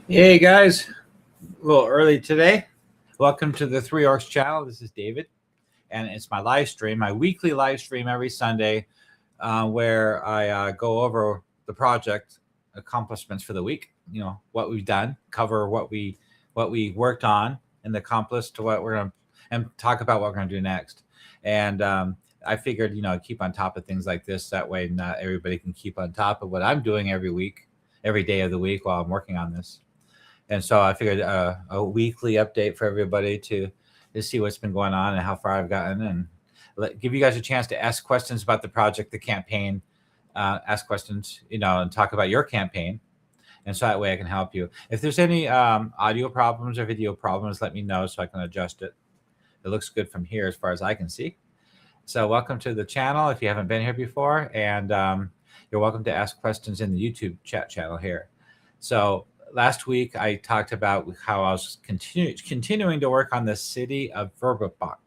Hey guys, a little early today. Welcome to the Three Orcs channel. This is David, and it's my live stream, my weekly live stream every Sunday, where I go over the project accomplishments for the week. You know what we've done, cover what we worked on, and accomplished to what we're gonna, and talk about what we're gonna do next. And I figured, keep on top of things like this. That way, not everybody can keep on top of what I'm doing every week, every day of the week while I'm working on this. And so I figured a weekly update for everybody to see what's been going on and how far I've gotten, and give you guys a chance to ask questions about the project, the campaign, ask questions, and talk about your campaign. And so that way I can help you. If there's any audio problems or video problems, let me know so I can adjust it. It looks good from here as far as I can see. So welcome to the channel if you haven't been here before, and you're welcome to ask questions in the YouTube chat channel here. So last week I talked about how I was continuing to work on the City of Verbobonc,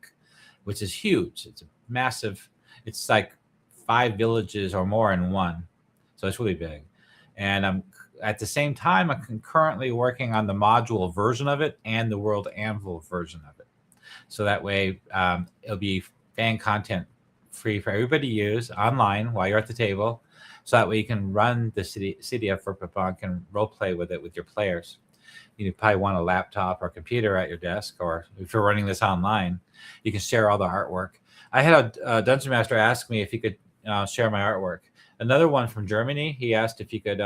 which is huge. It's a massive, it's like 5 villages or more in one. So it's really big. And I'm at the same time, I'm concurrently working on the module version of it and the World Anvil version of it. So that way it'll be fan content free for everybody to use online while you're at the table. So that way you can run the city of Verbobonc and role play with it with your players. You probably want a laptop or computer at your desk, or if you're running this online, you can share all the artwork. I had a Dungeon Master ask me if he could share my artwork. Another one from Germany, he asked if he could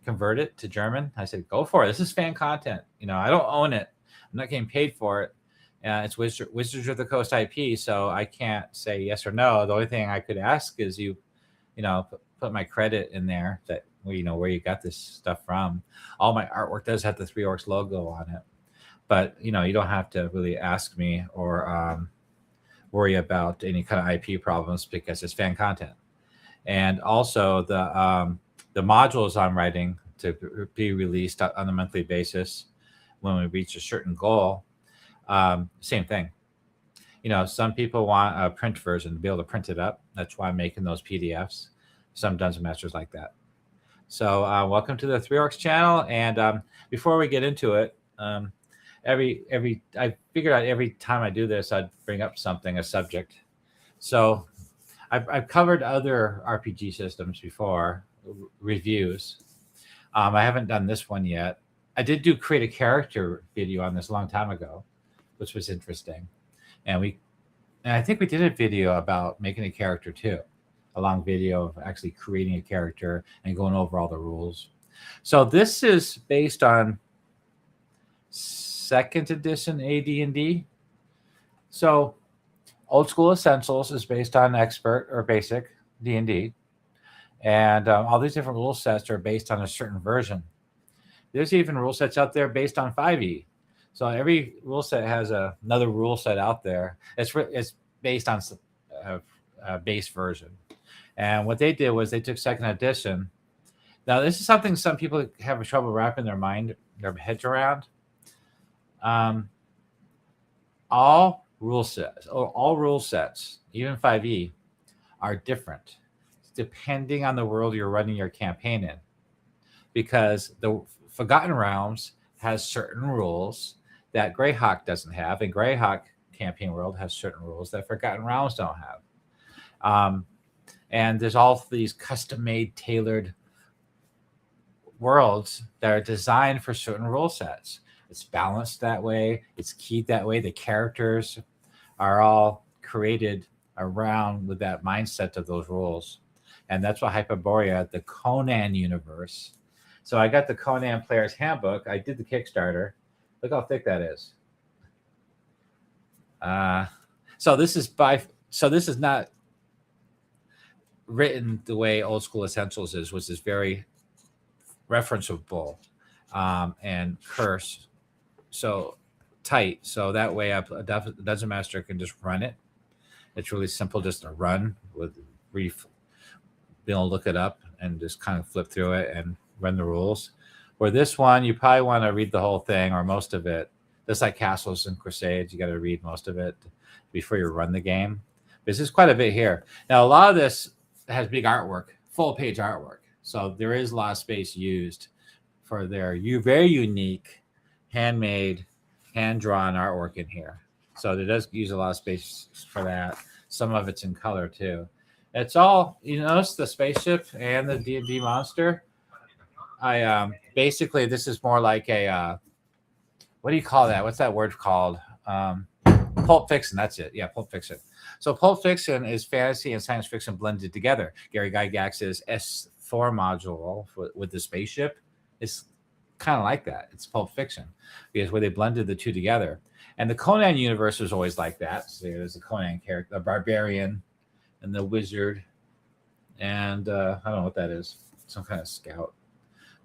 convert it to German. I said, go for it. This is fan content. I don't own it. I'm not getting paid for it. It's Wizards of the Coast IP, so I can't say yes or no. The only thing I could ask is you put my credit in there, that where you got this stuff from. All my artwork does have the Three Orcs logo on it, but you don't have to really ask me or worry about any kind of IP problems because it's fan content. And also the modules I'm writing to be released on a monthly basis when we reach a certain goal. Same thing. Some people want a print version to be able to print it up. That's why I'm making those PDFs. Some Dungeon Masters like that. So welcome to the Three Orcs channel. And before we get into it, I figured out every time I do this, I'd bring up a subject. So I've covered other RPG systems before, reviews. I haven't done this one yet. I did create a character video on this a long time ago, which was interesting. And I think we did a video about making a character too. A long video of actually creating a character and going over all the rules. So this is based on 2nd edition AD&D. So Old School Essentials is based on Expert or Basic D&D. And all these different rule sets are based on a certain version. There's even rule sets out there based on 5e. So every rule set has another rule set out there. It's based on a base version. And what they did was they took 2nd edition. Now, this is something some people have trouble wrapping their heads around. All rule sets, even 5e, are different depending on the world you're running your campaign in. Because the Forgotten Realms has certain rules that Greyhawk doesn't have, and Greyhawk campaign world has certain rules that Forgotten Realms don't have. And there's all these custom-made, tailored worlds that are designed for certain rule sets. It's balanced that way. It's keyed that way. The characters are all created around with that mindset of those rules. And that's what Hyperborea, the Conan universe. So I got the Conan Player's Handbook. I did the Kickstarter. Look how thick that is. So this is not written the way Old School Essentials is, which is very referenceable and curse so tight. So that way a Dungeon Master can just run it. It's really simple just to run with being able to look it up and just kind of flip through it and run the rules. Where this one, you probably want to read the whole thing or most of it. Just like Castles and Crusades, you got to read most of it before you run the game. This is quite a bit here. Now, a lot of this has big artwork, full page artwork. So there is a lot of space used for their very unique, handmade, hand-drawn artwork in here. So it does use a lot of space for that. Some of it's in color too. It's all, you notice the spaceship and the D&D monster. I basically, this is more like a what do you call that? What's that word called? Pulp fiction. That's it. Yeah, pulp fiction. So pulp fiction is fantasy and science fiction blended together. Gary Gygax's S4 module with the spaceship is kind of like that. It's pulp fiction because where they blended the two together. And the Conan universe was always like that. So there's a Conan character, the barbarian, and the wizard, and I don't know what that is. Some kind of scout.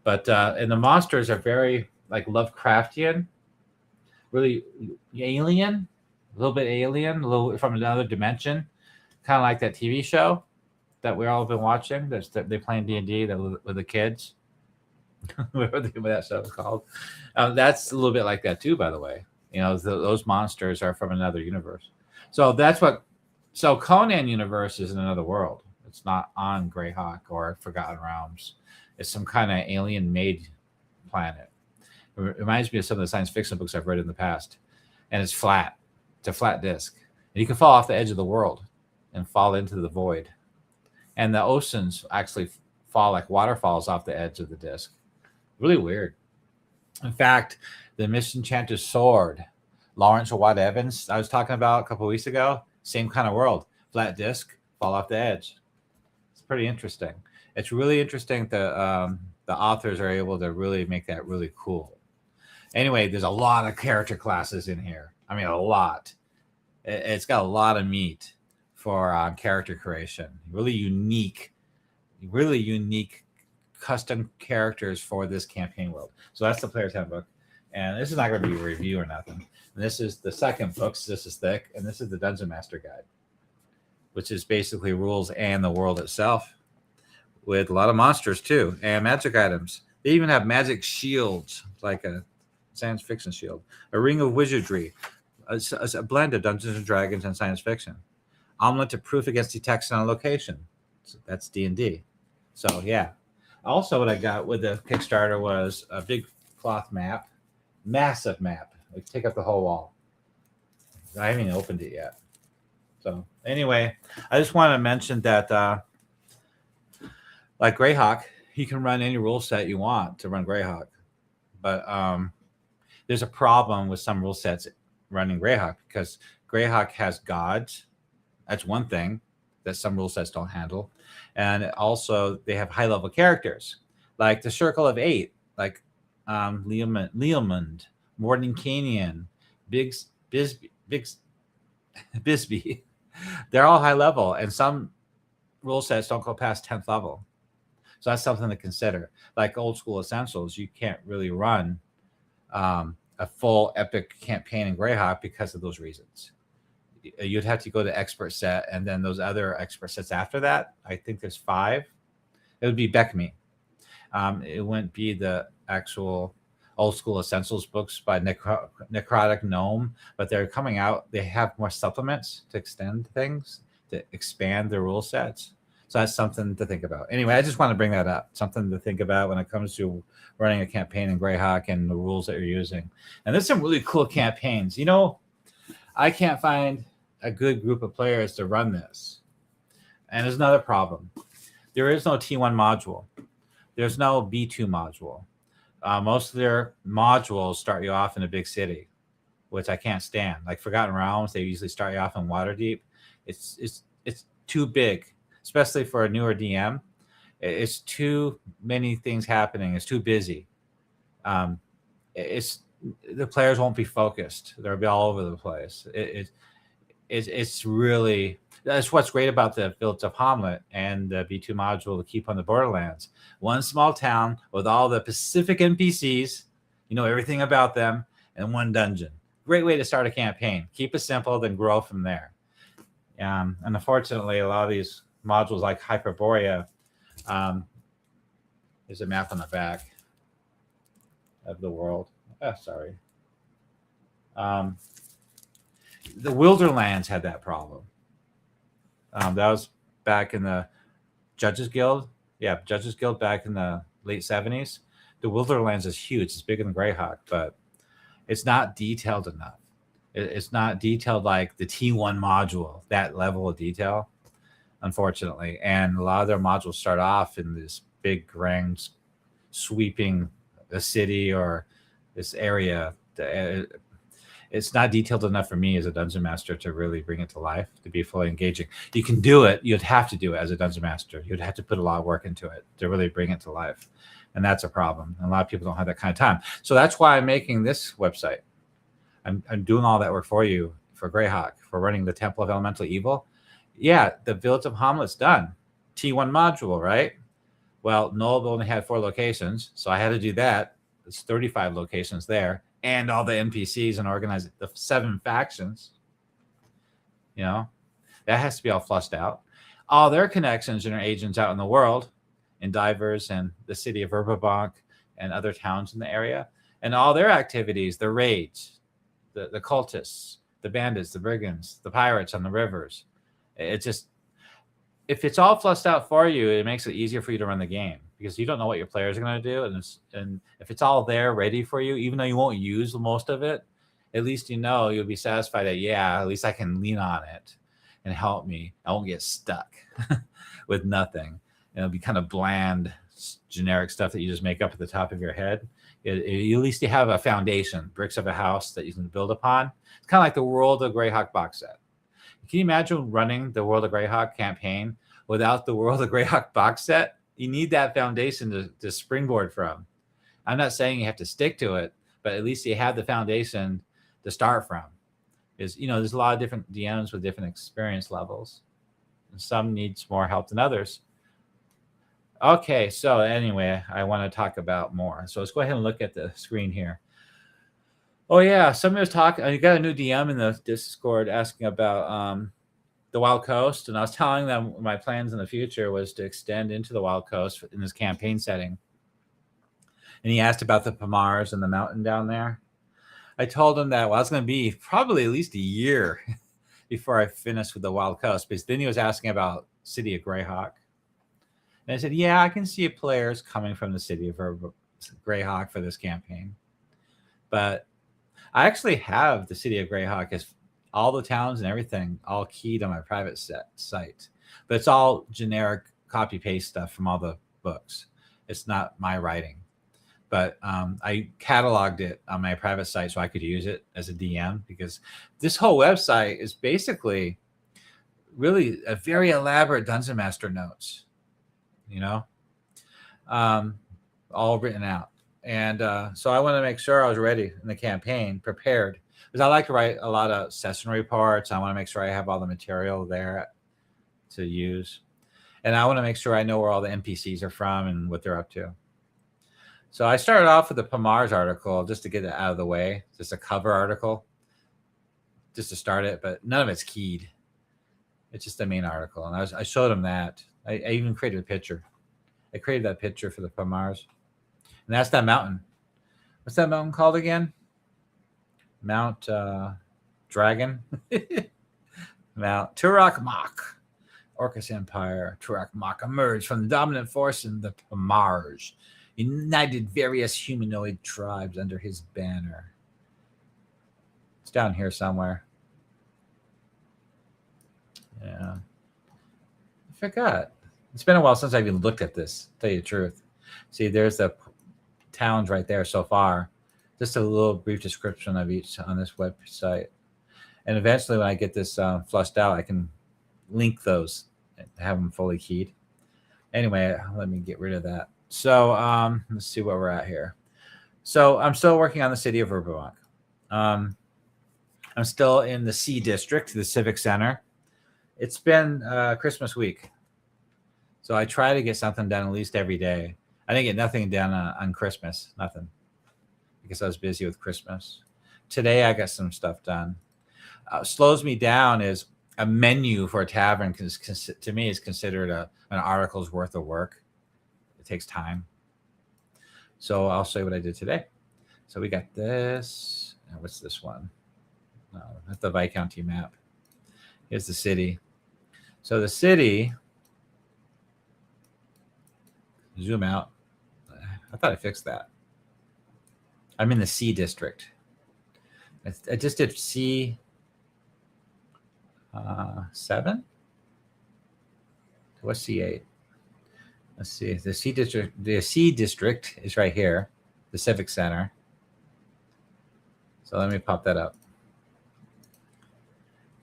But and the monsters are very like Lovecraftian, really alien, a little bit alien, a little from another dimension, kind of like that TV show that we've all been watching. They playing D&D with the kids. Whatever that show is called. That's a little bit like that too, by the way. You know, those monsters are from another universe. So that's what. So Conan universe is in another world. It's not on Greyhawk or Forgotten Realms. It's some kind of alien-made planet. It reminds me of some of the science fiction books I've read in the past. And it's flat. It's a flat disc. And you can fall off the edge of the world and fall into the void. And the oceans actually fall like waterfalls off the edge of the disc. Really weird. In fact, the Misenchanted Sword, Lawrence Watt Evans, I was talking about a couple of weeks ago, same kind of world. Flat disc, fall off the edge. It's pretty interesting. It's really interesting that the authors are able to really make that really cool. Anyway, there's a lot of character classes in here. I mean, a lot. It's got a lot of meat for character creation. Really unique custom characters for this campaign world. So that's the Player's Handbook. And this is not going to be a review or nothing. And this is the second book. So this is thick. And this is the Dungeon Master Guide, which is basically rules and the world itself, with a lot of monsters too, and magic items. They even have magic shields, like a science fiction shield, a ring of wizardry, a blend of Dungeons and Dragons and science fiction, omelet to proof against detection on location. So that's D&D. So yeah. Also, what I got with the Kickstarter was a big cloth map, massive map. Like take up the whole wall. I haven't even opened it yet. So anyway, I just want to mention that. Like Greyhawk, you can run any rule set you want to run Greyhawk. But there's a problem with some rule sets running Greyhawk because Greyhawk has gods. That's one thing that some rule sets don't handle. And also they have high-level characters, like the Circle of Eight, like Leomund, Mordenkainian, Bisbee. They're all high level, and some rule sets don't go past 10th level. So that's something to consider. Like Old School Essentials, you can't really run a full epic campaign in Greyhawk because of those reasons. You'd have to go to expert set, and then those other expert sets after that, I think there's 5. It would be Beckme. It wouldn't be the actual Old School Essentials books by Necrotic Gnome, but they're coming out. They have more supplements to extend things, to expand the rule sets. So that's something to think about. Anyway, I just want to bring that up. Something to think about when it comes to running a campaign in Greyhawk and the rules that you're using. And there's some really cool campaigns. You know, I can't find a good group of players to run this. And there's another problem. There is no T1 module. There's no B2 module. Most of their modules start you off in a big city, which I can't stand. Like Forgotten Realms, they usually start you off in Waterdeep. It's too big, especially for a newer DM. It's too many things happening. It's too busy. The players won't be focused. They'll be all over the place. It's really, that's what's great about the Village of Hamlet and the B2 module to keep on the Borderlands. One small town with all the Pacific NPCs, you know everything about them, and one dungeon. Great way to start a campaign. Keep it simple, then grow from there. And unfortunately, a lot of these modules like Hyperborea, there's a map on the back of the world. Oh, sorry. The Wilderlands had that problem. That was back in the Judges Guild. Yeah, Judges Guild back in the late 70s. The Wilderlands is huge. It's bigger than Greyhawk, but it's not detailed enough. It's not detailed like the T1 module, that level of detail, unfortunately. And a lot of their modules start off in this big grand sweeping a city or this area. It's not detailed enough for me as a dungeon master to really bring it to life, to be fully engaging. You can do it. You'd have to do it as a dungeon master. You'd have to put a lot of work into it to really bring it to life. And that's a problem. And a lot of people don't have that kind of time. So that's why I'm making this website. I'm doing all that work for you, for Greyhawk, for running the Temple of Elemental Evil. Yeah, the Village of Hamlet's done. T1 module, right? Well, Noel only had 4 locations, so I had to do that. There's 35 locations there, and all the NPCs and organize the 7 factions. You know, that has to be all flushed out. All their connections and their agents out in the world, in Divers and the City of Verbobonc and other towns in the area, and all their activities, the raids, the cultists, the bandits, the brigands, the pirates on the rivers. It just, if it's all flushed out for you, it makes it easier for you to run the game, because you don't know what your players are going to do. And if it's all there ready for you, even though you won't use most of it, at least you know you'll be satisfied that, yeah, at least I can lean on it and help me. I won't get stuck with nothing. It'll be kind of bland, generic stuff that you just make up at the top of your head. At least you have a foundation, bricks of a house that you can build upon. It's kind of like the World of Greyhawk box set. Can you imagine running the World of Greyhawk campaign without the World of Greyhawk box set? You need that foundation to springboard from. I'm not saying you have to stick to it, but at least you have the foundation to start from. There's a lot of different DMs with different experience levels. And some needs more help than others. Okay, so anyway, I want to talk about more. So let's go ahead and look at the screen here. Oh yeah, somebody was talking. You got a new DM in the Discord asking about the Wild Coast, and I was telling them my plans in the future was to extend into the Wild Coast in this campaign setting. And he asked about the Pamars and the mountain down there. I told him that I was going to be probably at least a year before I finished with the Wild Coast, because then he was asking about City of Greyhawk. And I said, yeah, I can see players coming from the City of Greyhawk for this campaign. But I actually have the City of Greyhawk as all the towns and everything all keyed on my private site. But it's all generic copy-paste stuff from all the books. It's not my writing. But I cataloged it on my private site so I could use it as a DM, because this whole website is basically really a very elaborate Dungeon Master notes. All written out. And so I wanted to make sure I was ready in the campaign, prepared, because I like to write a lot of session reports. I want to make sure I have all the material there to use. And I want to make sure I know where all the NPCs are from and what they're up to. So I started off with the Pamars article just to get it out of the way, just a cover article, just to start it, but none of it's keyed. It's just the main article. And I showed him that. I even created a picture. I created that picture for the Pamars. And that's that mountain. What's that mountain called again? Mount Dragon? Mount Turak Mach. Orcus Empire, Turak Mach emerged from the dominant force in the Pamars, united various humanoid tribes under his banner. It's down here somewhere. Yeah. I forgot. It's been a while since I even looked at this, to tell you the truth. See, there's the towns right there so far. Just a little brief description of each on this website. And eventually when I get this flushed out, I can link those and have them fully keyed. Anyway, let me get rid of that. So let's see where we're at here. So I'm still working on the City of Verbobonc. I'm still in the C District, the Civic Center. It's been Christmas week. So I try to get something done at least every day. I didn't get nothing done on Christmas, nothing, because I was busy with Christmas. Today I got some stuff done. Slows me down is a menu for a tavern, because to me is considered an article's worth of work. It takes time. So I'll show you what I did today. So we got this. What's this one? No, that's the Viscounty map. Here's the city. So the city, zoom out. I thought I fixed that. I'm in the C district. I just did C 7. What's C8? Let's see. The C district. The C district is right here, the Civic Center. So let me pop that up.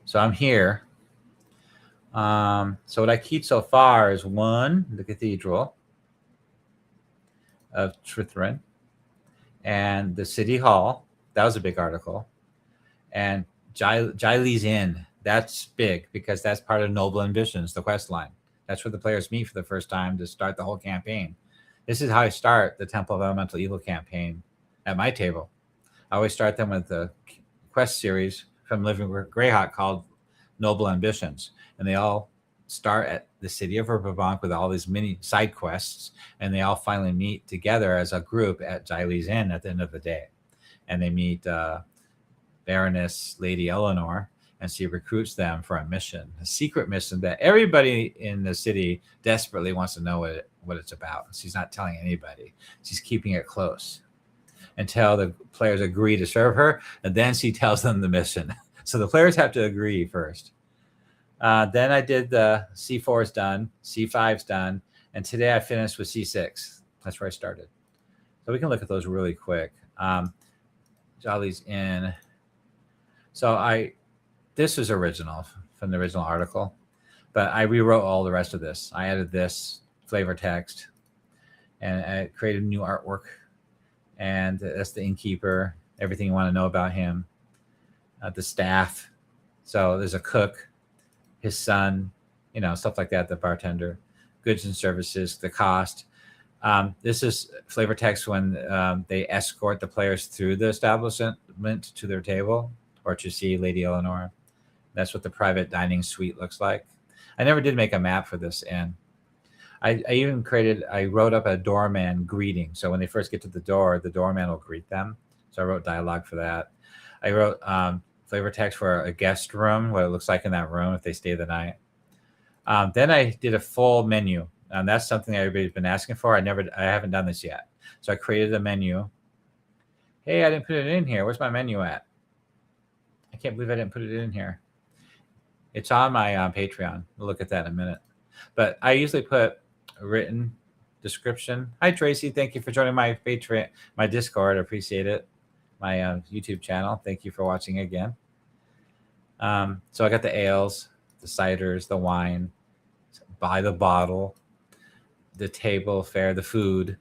So I'm here. So what I keep so far is 1, the Cathedral of Trithrin, and the City Hall. That was a big article. And Jailee's Inn. That's big because that's part of Noble Ambitions, the quest line. That's where the players meet for the first time to start the whole campaign. This is how I start the Temple of Elemental Evil campaign at my table. I always start them with the quest series from Living with Greyhawk called Noble Ambitions. And they all start at the City of Verbobonc with all these mini side quests. And they all finally meet together as a group at Jailee's Inn at the end of the day. And they meet Baroness Lady Eleanor, and she recruits them for a mission, a secret mission that everybody in the city desperately wants to know what it's about. She's not telling anybody. She's keeping it close until the players agree to serve her, and then she tells them the mission. So the players have to agree first. Then I did the C4 is done, C5 is done, and today I finished with C6. That's where I started. So we can look at those really quick. Jailee's Inn. So this was original from the original article, but I rewrote all the rest of this. I added this flavor text, and I created new artwork, and that's the innkeeper, everything you want to know about him, the staff. So there's a cook, his son, stuff like that, the bartender, goods and services, the cost. This is flavor text when they escort the players through the establishment to their table or to see Lady Eleanor. That's what the private dining suite looks like. I never did make a map for this inn. I wrote up a doorman greeting. So when they first get to the doorman will greet them. So I wrote dialogue for that. I wrote flavor text for a guest room, what it looks like in that room if they stay the night. Then I did a full menu. And that's something everybody's been asking for. I haven't done this yet. So I created a menu. Hey, I didn't put it in here. Where's my menu at? I can't believe I didn't put it in here. It's on my Patreon. We'll look at that in a minute. But I usually put a written description. Hi, Tracy. Thank you for joining my Patreon, my Discord. I appreciate it. My YouTube channel. Thank you for watching again. So I got the ales, the ciders, the wine, by the bottle, the table fare, the food,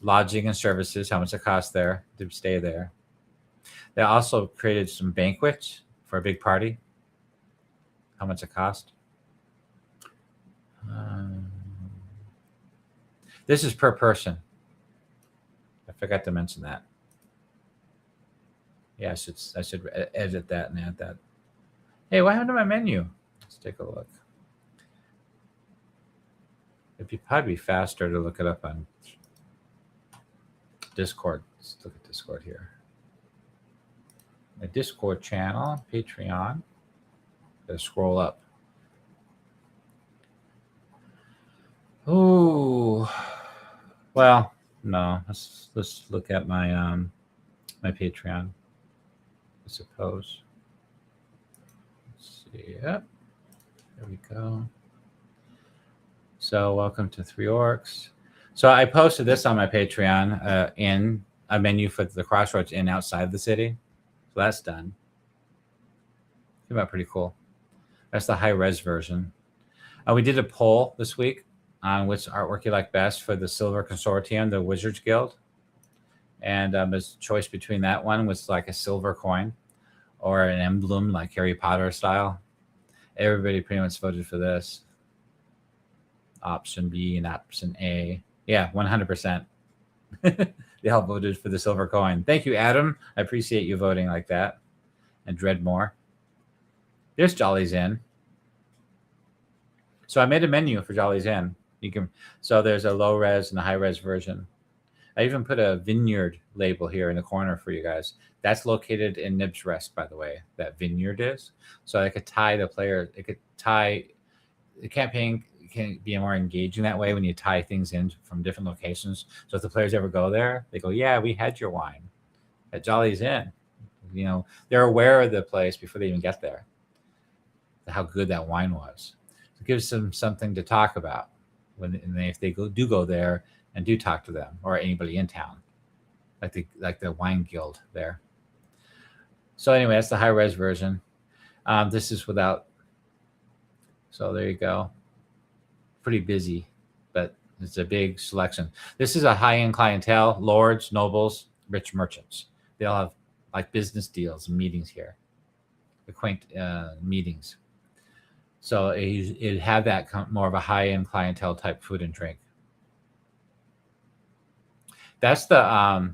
lodging and services, how much it costs there to stay there. They also created some banquets for a big party, how much it cost. This is per person. I forgot to mention that. Yeah, I should edit that and add that. Hey, what happened to my menu? Let's take a look. It'd probably be faster to look it up on Discord. Let's look at Discord here. My Discord channel, Patreon. Gotta scroll up. Oh, well, no. Let's look at my my Patreon, I suppose. Let's see. Yep. There we go. So welcome to Three Orcs. So I posted this on my Patreon in a menu for the Crossroads Inn outside the city. So that's done. Came out pretty cool. That's the high-res version. We did a poll this week on which artwork you like best for the Silver Consortium, the Wizards Guild. And his choice between that one was like a silver coin or an emblem like Harry Potter style. Everybody pretty much voted for this. Option B and option A. Yeah, 100%. They all voted for the silver coin. Thank you, Adam. I appreciate you voting like that. And Dreadmore. There's Jolly's Inn. So I made a menu for Jolly's Inn. So there's a low res and a high res version. I even put a vineyard label here in the corner for you guys. That's located in Nib's Rest, by the way. That vineyard is. So I could tie the player. It could tie the campaign can be more engaging that way when you tie things in from different locations. So if the players ever go there, they go, yeah, we had your wine at Jolly's Inn. They're aware of the place before they even get there, how good that wine was. So it gives them something to talk about if they do go there and do talk to them or anybody in town, like the wine guild there. So anyway, that's the high res version. This is without. So there you go. Pretty busy, but it's a big selection. This is a high-end clientele: lords, nobles, rich merchants. They all have like business deals and meetings here, quaint meetings. So it had that more of a high-end clientele type food and drink. That's the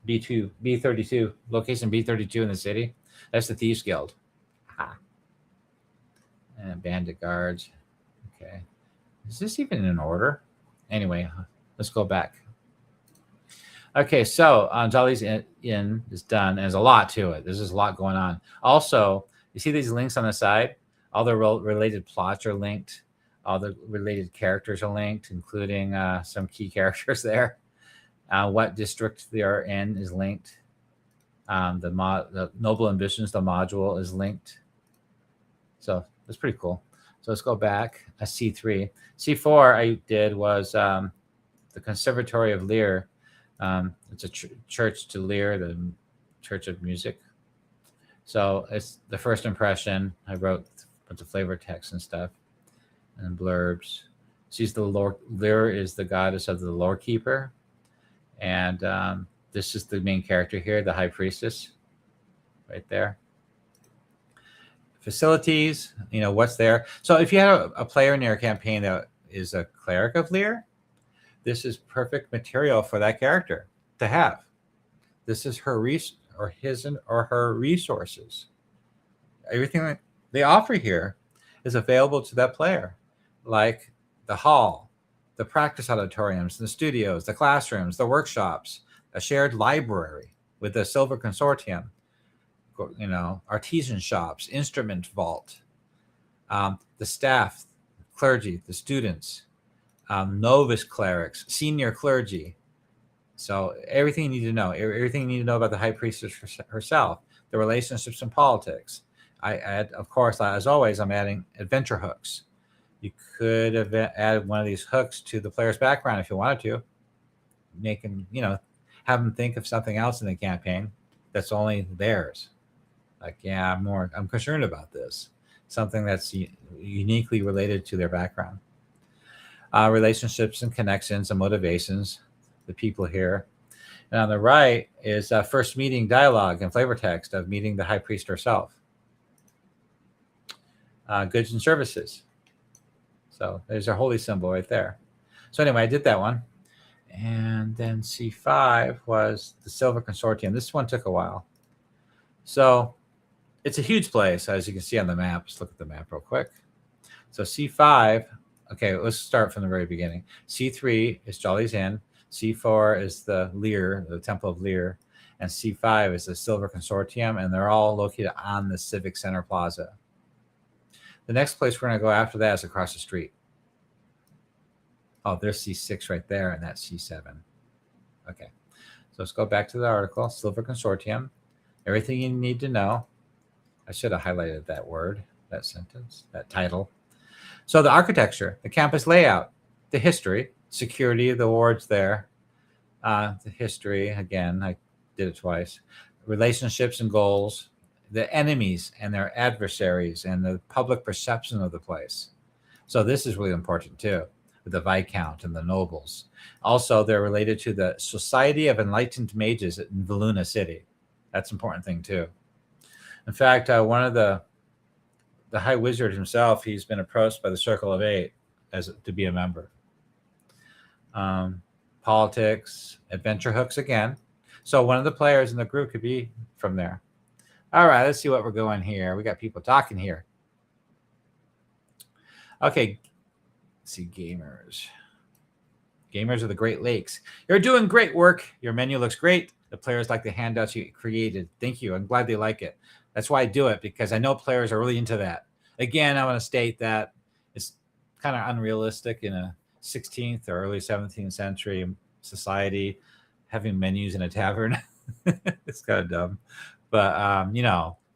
B32 location, B32 in the city. That's the Thieves Guild. And bandit guards. Okay. Is this even in order? Anyway, let's go back. Okay, so Jolly's Inn is done. And there's a lot to it. There's just a lot going on. Also, you see these links on the side? All the related plots are linked. All the related characters are linked, including some key characters there. What district they are in is linked. The Noble Ambitions, the module, is linked. So that's pretty cool. So let's go back. C3. C4 I did was the Conservatory of Lear. It's a church to Lear, the Church of Music. So it's the first impression. I wrote a bunch of flavor text and stuff and blurbs. She's the Lord. Lear is the goddess of the lore keeper. And this is the main character here, the High Priestess, right there. Facilities, what's there. So if you had a player in your campaign that is a cleric of Lear, this is perfect material for that character to have. This is her her resources. Everything that they offer here is available to that player, like the hall, the practice auditoriums, the studios, the classrooms, the workshops, a shared library with the Silver Consortium, artisan shops, instrument vault, the staff, clergy, the students, novice clerics, senior clergy. So everything you need to know, about the High Priestess herself, the relationships and politics. I add, of course, as always, I'm adding adventure hooks. You could have added one of these hooks to the player's background if you wanted to. Make them, have them think of something else in the campaign that's only theirs. Like, yeah, I'm concerned about this. Something that's uniquely related to their background. Relationships and connections and motivations, the people here. And on the right is first meeting dialogue and flavor text of meeting the High Priest herself. Goods and services. So there's our holy symbol right there. So anyway, I did that one. And then C5 was the Silver Consortium. This one took a while. So it's a huge place, as you can see on the map. Let's look at the map real quick. So C5, okay, let's start from the very beginning. C3 is Jolly's Inn. C4 is the Lear, the Temple of Lear. And C5 is the Silver Consortium, and they're all located on the Civic Center Plaza. The next place we're going to go after that is across the street. Oh, there's C6 right there, and that's C7. Okay, so let's go back to the article, Silver Consortium. Everything you need to know. I should have highlighted that word, that sentence, that title. So the architecture, the campus layout, the history, security of the wards there, the history, again, I did it twice, relationships and goals, the enemies and their adversaries, and the public perception of the place. So this is really important too, with the Viscount and the nobles. Also, they're related to the Society of Enlightened Mages in Valuna City. That's an important thing too. In fact, one of the High Wizard himself, he's been approached by the Circle of Eight to be a member. Politics, adventure hooks again. So one of the players in the group could be from there. All right, let's see what we're going here. We got people talking here. Okay, let's see, gamers. Gamers of the Great Lakes. You're doing great work. Your menu looks great. The players like the handouts you created. Thank you. I'm glad they like it. That's why I do it, because I know players are really into that. Again, I want to state that kind of unrealistic in a 16th or early 17th century society, having menus in a tavern. It's kind of dumb, but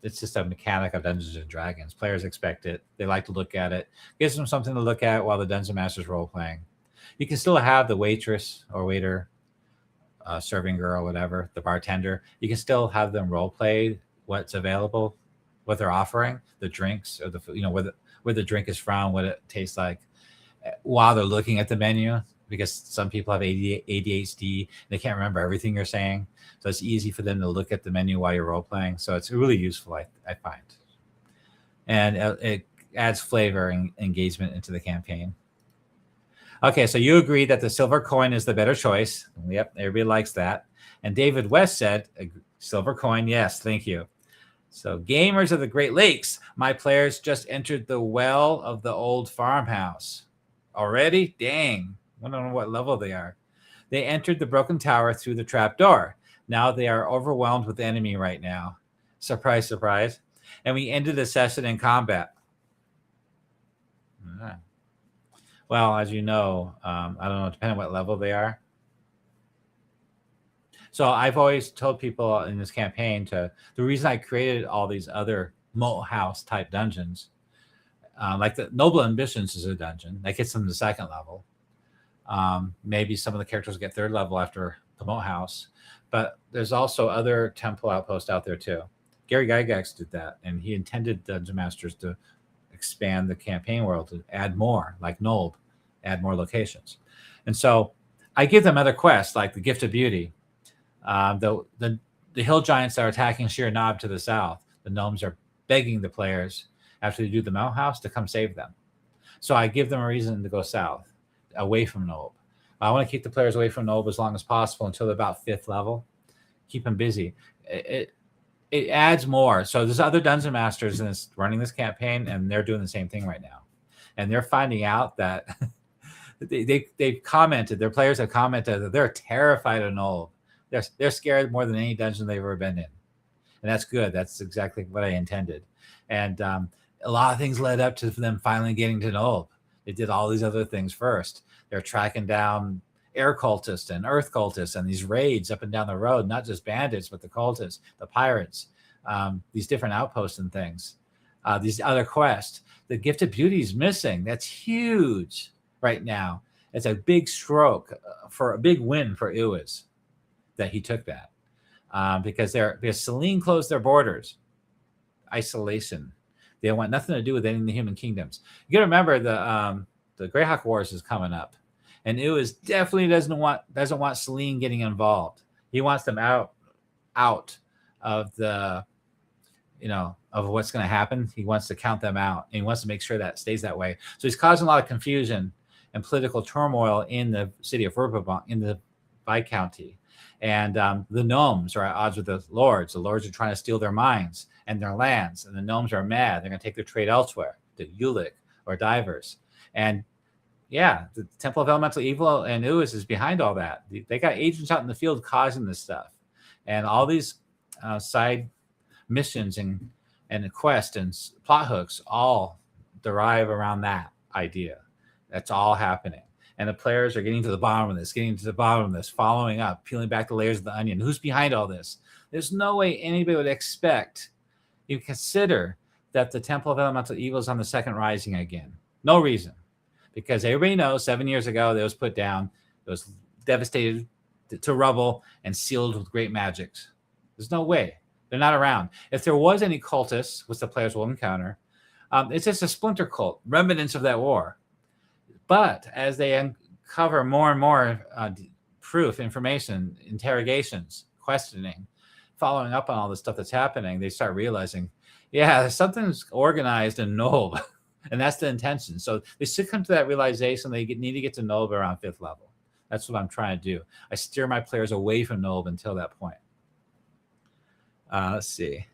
it's just a mechanic of Dungeons and Dragons. Players expect it. They like to look at it. Gives them something to look at while the Dungeon Master's role playing. You can still have the waitress or waiter, serving girl, whatever, the bartender. You can still have them role play what's available, what they're offering, the drinks or the where the drink is from, what it tastes like, while they're looking at the menu. Because some people have ADHD, they can't remember everything you're saying, so it's easy for them to look at the menu while you're role playing. So it's really useful, I find, and it adds flavor and engagement into the campaign. Okay, so you agree that the silver coin is the better choice. Yep, everybody likes that. And David West said, silver coin, yes, thank you. So, gamers of the Great Lakes, my players just entered the well of the old farmhouse. Already? Dang. I don't know what level they are. They entered the broken tower through the trap door. Now they are overwhelmed with the enemy right now. Surprise, surprise. And we ended the session in combat. Well, as you know, I don't know, depending on what level they are. So I've always told people in this campaign the reason I created all these other moat house type dungeons, like the Noble Ambitions is a dungeon that gets them to second level. Maybe some of the characters get third level after the moat house, but there's also other temple outposts out there too. Gary Gygax did that, and he intended Dungeon Masters to expand the campaign world to add more, like Nolb, add more locations. And so I give them other quests like the Gift of Beauty. The hill giants that are attacking Sheer Knob to the south, the gnomes are begging the players after they do the moat house to come save them. So I give them a reason to go south, away from Nob. I want to keep the players away from Nob as long as possible until they're about 5th level. Keep them busy. It adds more. So there's other Dungeon Masters running this campaign, and they're doing the same thing right now. And they're finding out that they've commented, their players have commented that they're terrified of Nob. They're scared more than any dungeon they've ever been in. And that's good. That's exactly what I intended. And a lot of things led up to them finally getting to Nob. They did all these other things first. They're tracking down air cultists and earth cultists and these raids up and down the road, not just bandits, but the cultists, the pirates, these different outposts and things, these other quests. The Gift of Beauty is missing. That's huge right now. It's a big stroke for a big win for Iwis that he took that because Selene closed their borders. Isolation. They want nothing to do with any of the human kingdoms. You got to remember the Greyhawk Wars is coming up, and Iwis definitely doesn't want Selene getting involved. He wants them out of the, of what's going to happen. He wants to count them out, and he wants to make sure that stays that way. So he's causing a lot of confusion and political turmoil in the city of Verbobonc, in the Viscounty. And the gnomes are at odds with the lords. The lords are trying to steal their mines and their lands, and the gnomes are mad. They're going to take their trade elsewhere, to Ulick or Divers. And yeah, the Temple of Elemental Evil and Iwis is behind all that. They got agents out in the field causing this stuff. And all these side missions and quests and plot hooks all derive around that idea. That's all happening. And the players are getting to the bottom of this, following up, peeling back the layers of the onion. Who's behind all this? There's no way anybody would expect you consider that the Temple of Elemental Evil is on the second rising again. No reason. Because everybody knows 7 years ago, it was put down, it was devastated to rubble and sealed with great magics. There's no way. They're not around. If there was any cultists, which the players will encounter, it's just a splinter cult, remnants of that war. But as they uncover more and more proof, information, interrogations, questioning, following up on all the stuff that's happening, they start realizing, yeah, something's organized in Nob. And that's the intention. So they should come to that realization they need to get to Nob around 5th level. That's what I'm trying to do. I steer my players away from Nob until that point. Let's see.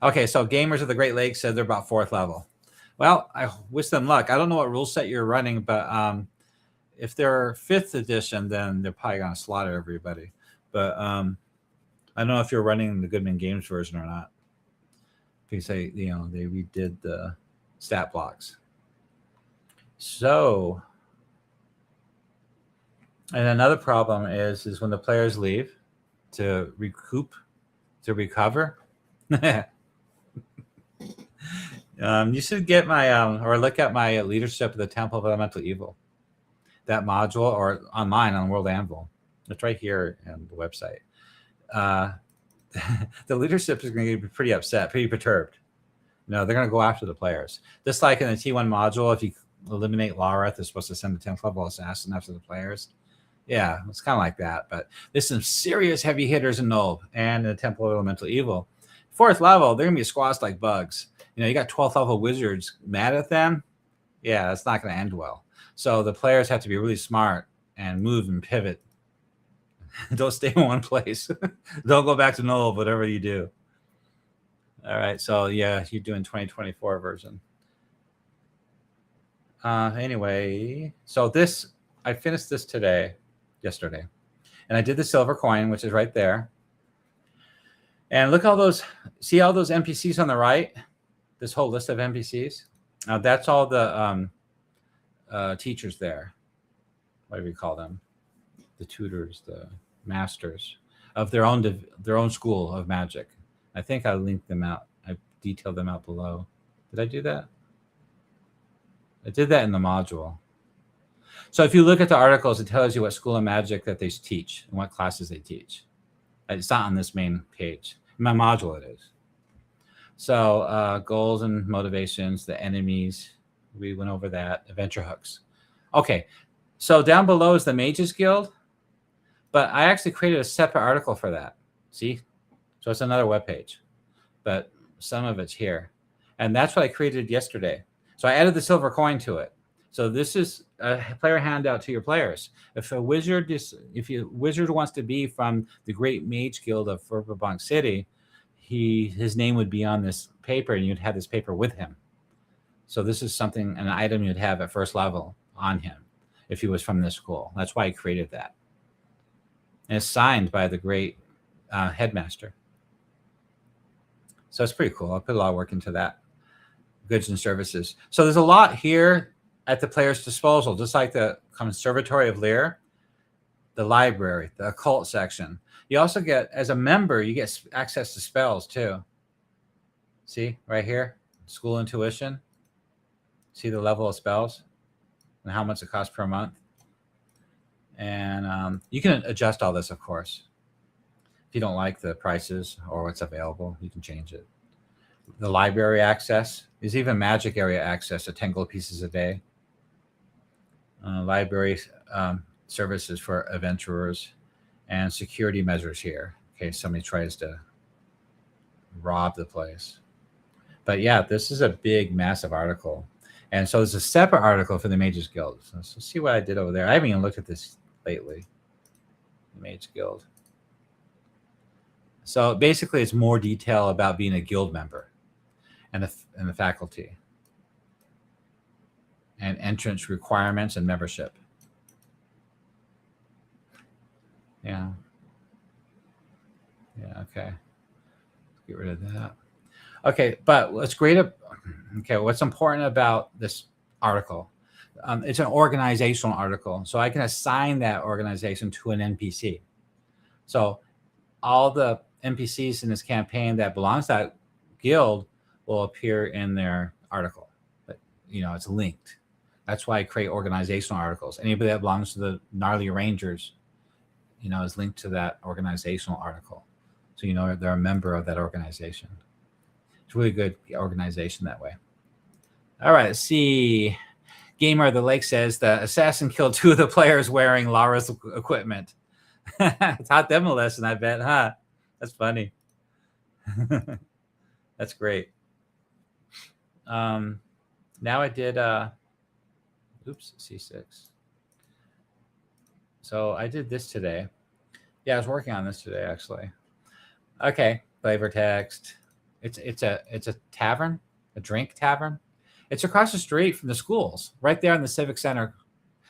Okay, so Gamers of the Great Lakes said they're about 4th level. Well, I wish them luck. I don't know what rule set you're running, but if they're 5th edition, then they're probably going to slaughter everybody. But I don't know if you're running the Goodman Games version or not. Because they redid the stat blocks. So, and another problem is when the players leave to recover. You should get my or look at my leadership of the Temple of Elemental Evil, that module, or online on World Anvil. It's right here on the website. The leadership is going to be pretty upset, pretty perturbed. They're going to go after the players. Just like in the T1 module, if you eliminate Lareth, they're supposed to send the 10th level assassin after the players. Yeah, it's kind of like that. But there's some serious heavy hitters in Nulb and in the Temple of Elemental Evil. 4th level, they're going to be squashed like bugs. You got 12th level wizards mad at them. Yeah, that's not going to end well. So the players have to be really smart and move and pivot. Don't stay in one place. Don't go back to Nulb, whatever you do. All right, so yeah, you're doing 2024 version. Anyway, so I finished this yesterday, and I did the silver coin, which is right there. And look all those NPCs on the right, this whole list of NPCs. That's all the teachers there. Whatever you call them, the tutors, the masters of their own school of magic. I think I linked them out. I detailed them out below. Did I do that? I did that in the module. So if you look at the articles, it tells you what school of magic that they teach and what classes they teach. It's not on this main page. In my module, it is. So goals and motivations, the enemies. We went over that. Adventure hooks. Okay. So down below is the Mages Guild. But I actually created a separate article for that. See? So it's another webpage. But some of it's here. And that's what I created yesterday. So I added the silver coin to it. So this is a player handout to your players. If a wizard wants to be from the Great Mage Guild of Verbobonc City, his name would be on this paper, and you'd have this paper with him. So this is an item you'd have at 1st level on him if he was from this school. That's why I created that. And it's signed by the great headmaster. So it's pretty cool. I put a lot of work into that. Goods and services. So there's a lot here at the player's disposal, just like the Conservatory of Lear, the library, the occult section. You also get, as a member, you get access to spells too. See right here, school intuition. See the level of spells and how much it costs per month. And you can adjust all this, of course. If you don't like the prices or what's available, you can change it. The library access. There's even magic area access at 10 gold pieces a day. Library services for adventurers and security measures here in case somebody tries to rob the place. But yeah, this is a big, massive article. And so there's a separate article for the Mages Guild. So see what I did over there. I haven't even looked at this lately. The Mage Guild. So basically, it's more detail about being a guild member and the faculty and entrance requirements and membership. Yeah. Yeah, okay. Let's get rid of that. Okay, but what's great. Okay, what's important about this article? It's an organizational article, so I can assign that organization to an NPC. So all the NPCs in this campaign that belongs to that guild will appear in their article. But it's linked. That's why I create organizational articles. Anybody that belongs to the Gnarly Rangers, is linked to that organizational article. So they're a member of that organization. It's really good organization that way. All right, let's see. Gamer of the Lake says the assassin killed 2 of the players wearing Lara's equipment. Taught them a lesson, I bet, huh? That's funny. That's great. Now I did C6. So I did this today. Yeah, I was working on this today actually. Okay, flavor text. It's a tavern, a drink tavern. It's across the street from the schools, right there in the Civic Center.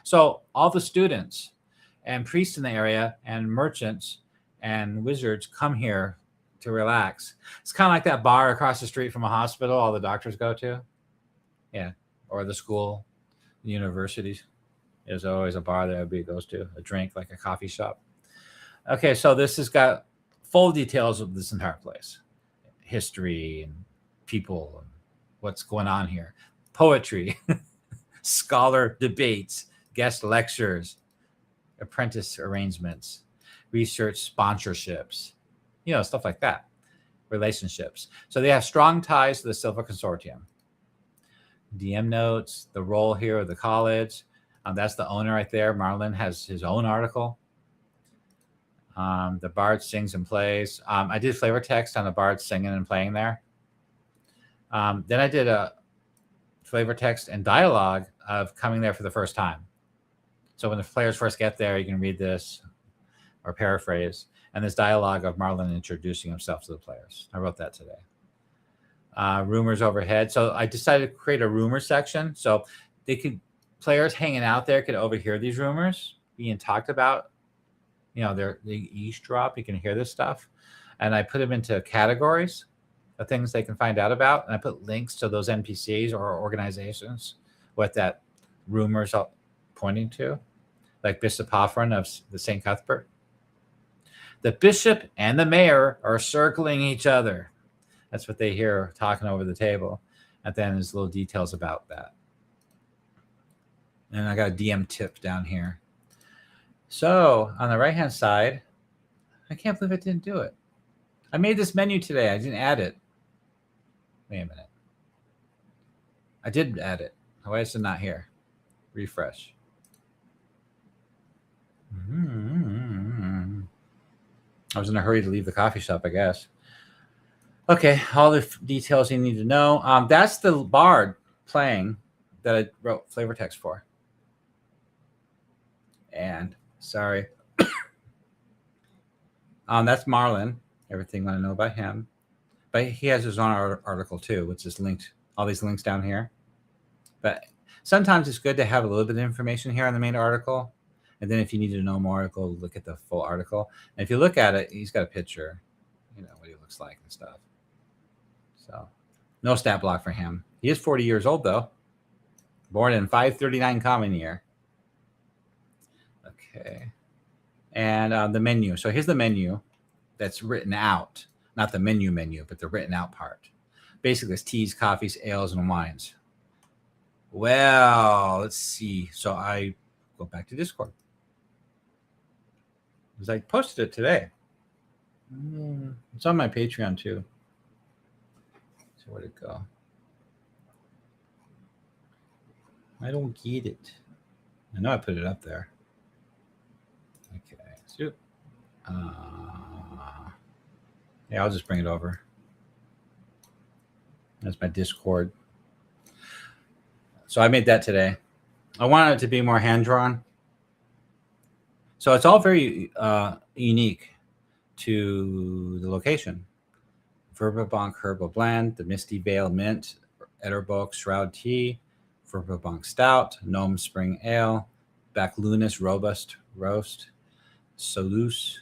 So all the students and priests in the area and merchants and wizards come here to relax. It's kind of like that bar across the street from a hospital all the doctors go to. Yeah, or the school. universities. There's always a bar that everybody goes to, a drink, like a coffee shop. Okay, so this has got full details of this entire place. History and people and what's going on here. Poetry, scholar debates, guest lectures, apprentice arrangements, research sponsorships, stuff like that. Relationships. So they have strong ties to the Silver Consortium. DM notes, the role here of the college. That's the owner right there. Marlon has his own article. The bard sings and plays. I did flavor text on the bard singing and playing there. Then I did a flavor text and dialogue of coming there for the first time. So when the players first get there, you can read this or paraphrase. And this dialogue of Marlon introducing himself to the players. I wrote that today. Rumors overhead. So I decided to create a rumor section. So players hanging out there could overhear these rumors being talked about. They eavesdrop. You can hear this stuff. And I put them into categories of things they can find out about. And I put links to those NPCs or organizations, what that rumor's pointing to, like Bishop Hoffman of the St. Cuthbert. The bishop and the mayor are circling each other. That's what they hear talking over the table. And then there's little details about that. And I got a DM tip down here. So on the right-hand side, I can't believe I didn't do it. I made this menu today. I didn't add it. Wait a minute. I did add it. Why is it not here? Refresh. I was in a hurry to leave the coffee shop, I guess. Okay, all the details you need to know. That's the bard playing that I wrote flavor text for. And sorry. That's Marlon. Everything you want to know about him. But he has his own article too, which is linked, all these links down here. But sometimes it's good to have a little bit of information here on the main article. And then if you need to know more, go look at the full article. And if you look at it, he's got a picture, what he looks like and stuff. So no stat block for him. He is 40 years old, though. Born in 539 Common Year. Okay. And the menu. So here's the menu that's written out. Not the menu, but the written out part. Basically, it's teas, coffees, ales, and wines. Well, let's see. So I go back to Discord. Because I posted it today. It's on my Patreon, too. So where'd it go? I don't get it. I know I put it up there. Okay. So, yeah, I'll just bring it over. That's my Discord. So I made that today. I wanted it to be more hand-drawn. So it's all very unique to the location. Verbobonc Herbal Blend, the Misty Vale Mint, Etterbock Shroud Tea, Verbobonc Stout, Gnome Spring Ale, Baclunus Robust Roast, Soleus,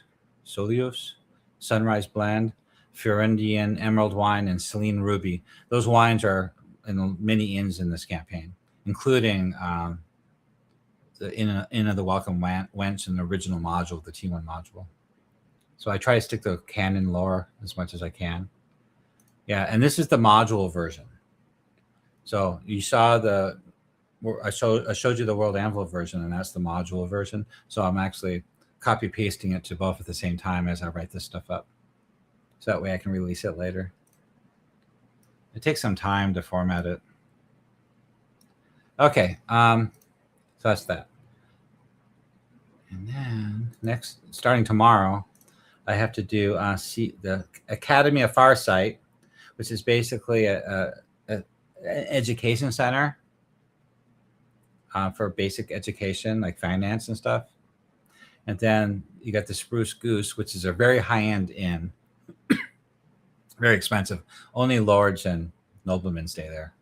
Sunrise Blend, Furendian Emerald Wine, and Celine Ruby. Those wines are in many inns in this campaign, including the Inn of the Welcome Wench in the original module, the T1 module. So I try to stick to canon lore as much as I can. Yeah, and this is the module version. So you saw I showed you the World Envelope version, and that's the module version. So I'm actually copy pasting it to both at the same time as I write this stuff up. So that way I can release it later. It takes some time to format it. Okay, so that's that. And then starting tomorrow, I have to do the Academy of Farsight, which is basically an education center for basic education, like finance and stuff. And then you got the Spruce Goose, which is a very high-end inn. Very expensive. Only lords and noblemen stay there.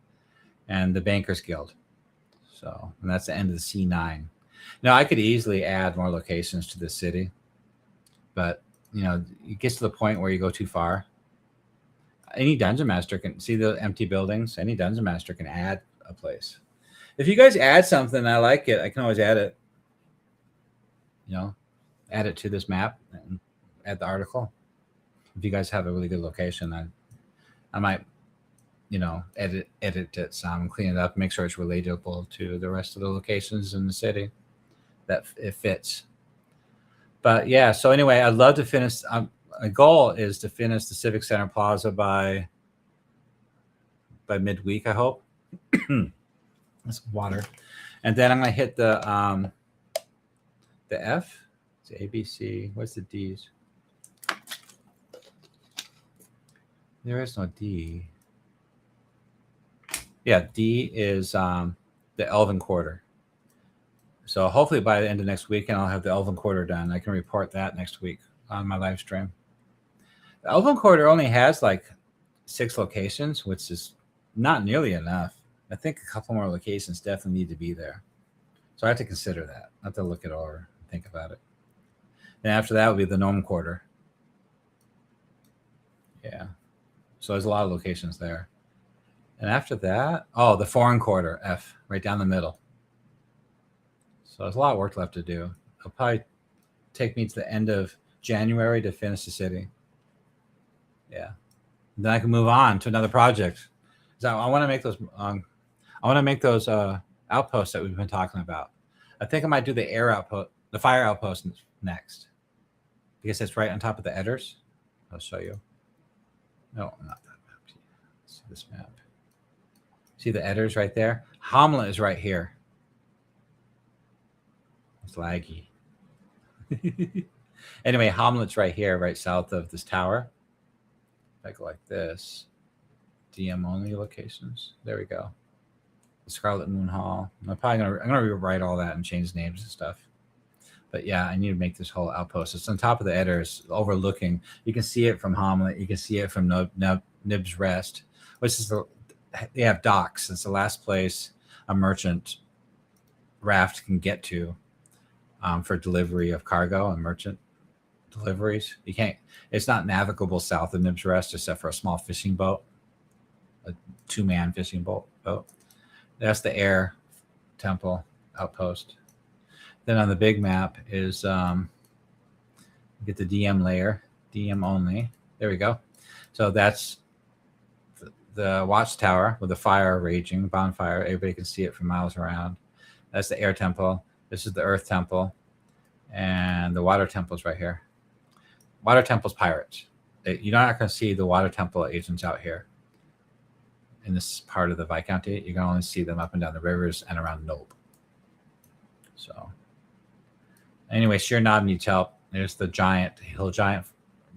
And the Bankers Guild. So, and that's the end of the C9. Now, I could easily add more locations to the city. But, it gets to the point where you go too far. Any Dungeon Master can see the empty buildings. Any Dungeon Master can add a place. If you guys add something, I like it. I can always add it. Add it to this map and add the article. If you guys have a really good location, then I might, edit it some, clean it up, make sure it's relatable to the rest of the locations in the city, that it fits. But yeah, so anyway, I'd love to finish. My goal is to finish the Civic Center Plaza by midweek, I hope. That's water. And then I'm gonna hit the F. It's ABC. What's the D's? There is no D. Yeah, D is the Elven Quarter. So hopefully by the end of next week, and I'll have the Elven Quarter done. I can report that next week on my live stream. The Elven Quarter only has like 6 locations, which is not nearly enough. I think a couple more locations definitely need to be there. So I have to consider that. I have to look it over and think about it. Then after that will be the Gnome Quarter. Yeah. So there's a lot of locations there. And after that, the Foreign Quarter, F, right down the middle. So there's a lot of work left to do. It'll probably take me to the end of January to finish the city. Yeah. And then I can move on to another project. So I want to make those. I want to make those outposts that we've been talking about. I think I might do the the fire outpost next, because it's right on top of the Edders. I'll show you. No, not that map. Let's see this map. See the Edders right there? Hamlet is right here. It's laggy. Anyway, Hamlet's right here, right south of this tower. If I go like this, DM only locations. There we go. The Scarlet Moon Hall. I'm gonna rewrite all that and change names and stuff. But yeah, I need to make this whole outpost. It's on top of the Edders, overlooking. You can see it from Hamlet. You can see it from Nib's Rest, which is they have docks. It's the last place a merchant raft can get to for delivery of cargo and merchant deliveries. You can't. It's not navigable south of Nib's Rest except for a small fishing boat, a 2-man fishing boat. That's the air temple outpost. Then on the big map is get the DM layer, DM only. There we go. So that's the watchtower with the fire raging, bonfire. Everybody can see it from miles around. That's the air temple. This is the earth temple. And the water temple is right here. Water temple's pirates. You're not going to see the water temple agents out here in this part of the Viscounty. You can only see them up and down the rivers and around Nope. So anyway, Sheer Knob needs help. There's the giant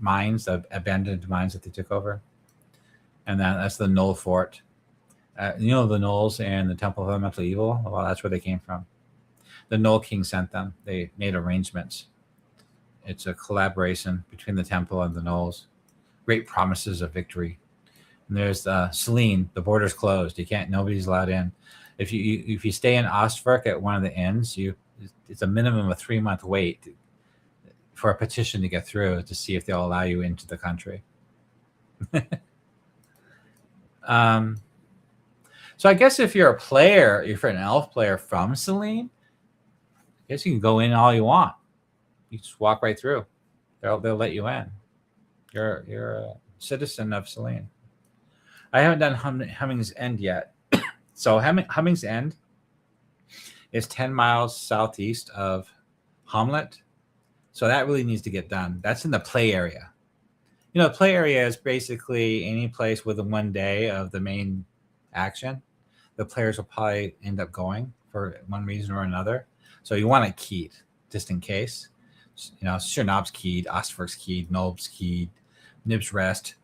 mines, the abandoned mines that they took over. And then that's the Knoll Fort. The Knolls and the Temple of Elemental Evil. Well, that's where they came from. The Knoll King sent them. They made arrangements. It's a collaboration between the temple and the Knolls. Great promises of victory. And there's Selene. The border's closed. Nobody's allowed in. If you stay in Ostvark at one of the inns, it's a minimum of 3-month wait for a petition to get through to see if they'll allow you into the country. So I guess if you're a player, if you're an elf player from Selene, I guess you can go in all you want. You just walk right through. They'll let you in. You're a citizen of Selene. I haven't done Humming's End yet. So Humming's End is 10 miles southeast of Hamlet. So that really needs to get done. That's in the play area. The play area is basically any place within 1 day of the main action. The players will probably end up going for one reason or another. So you want it keyed, just in case. Sheer Knob's keyed, Ostvark's keyed, Nob's keyed, Nib's Rest,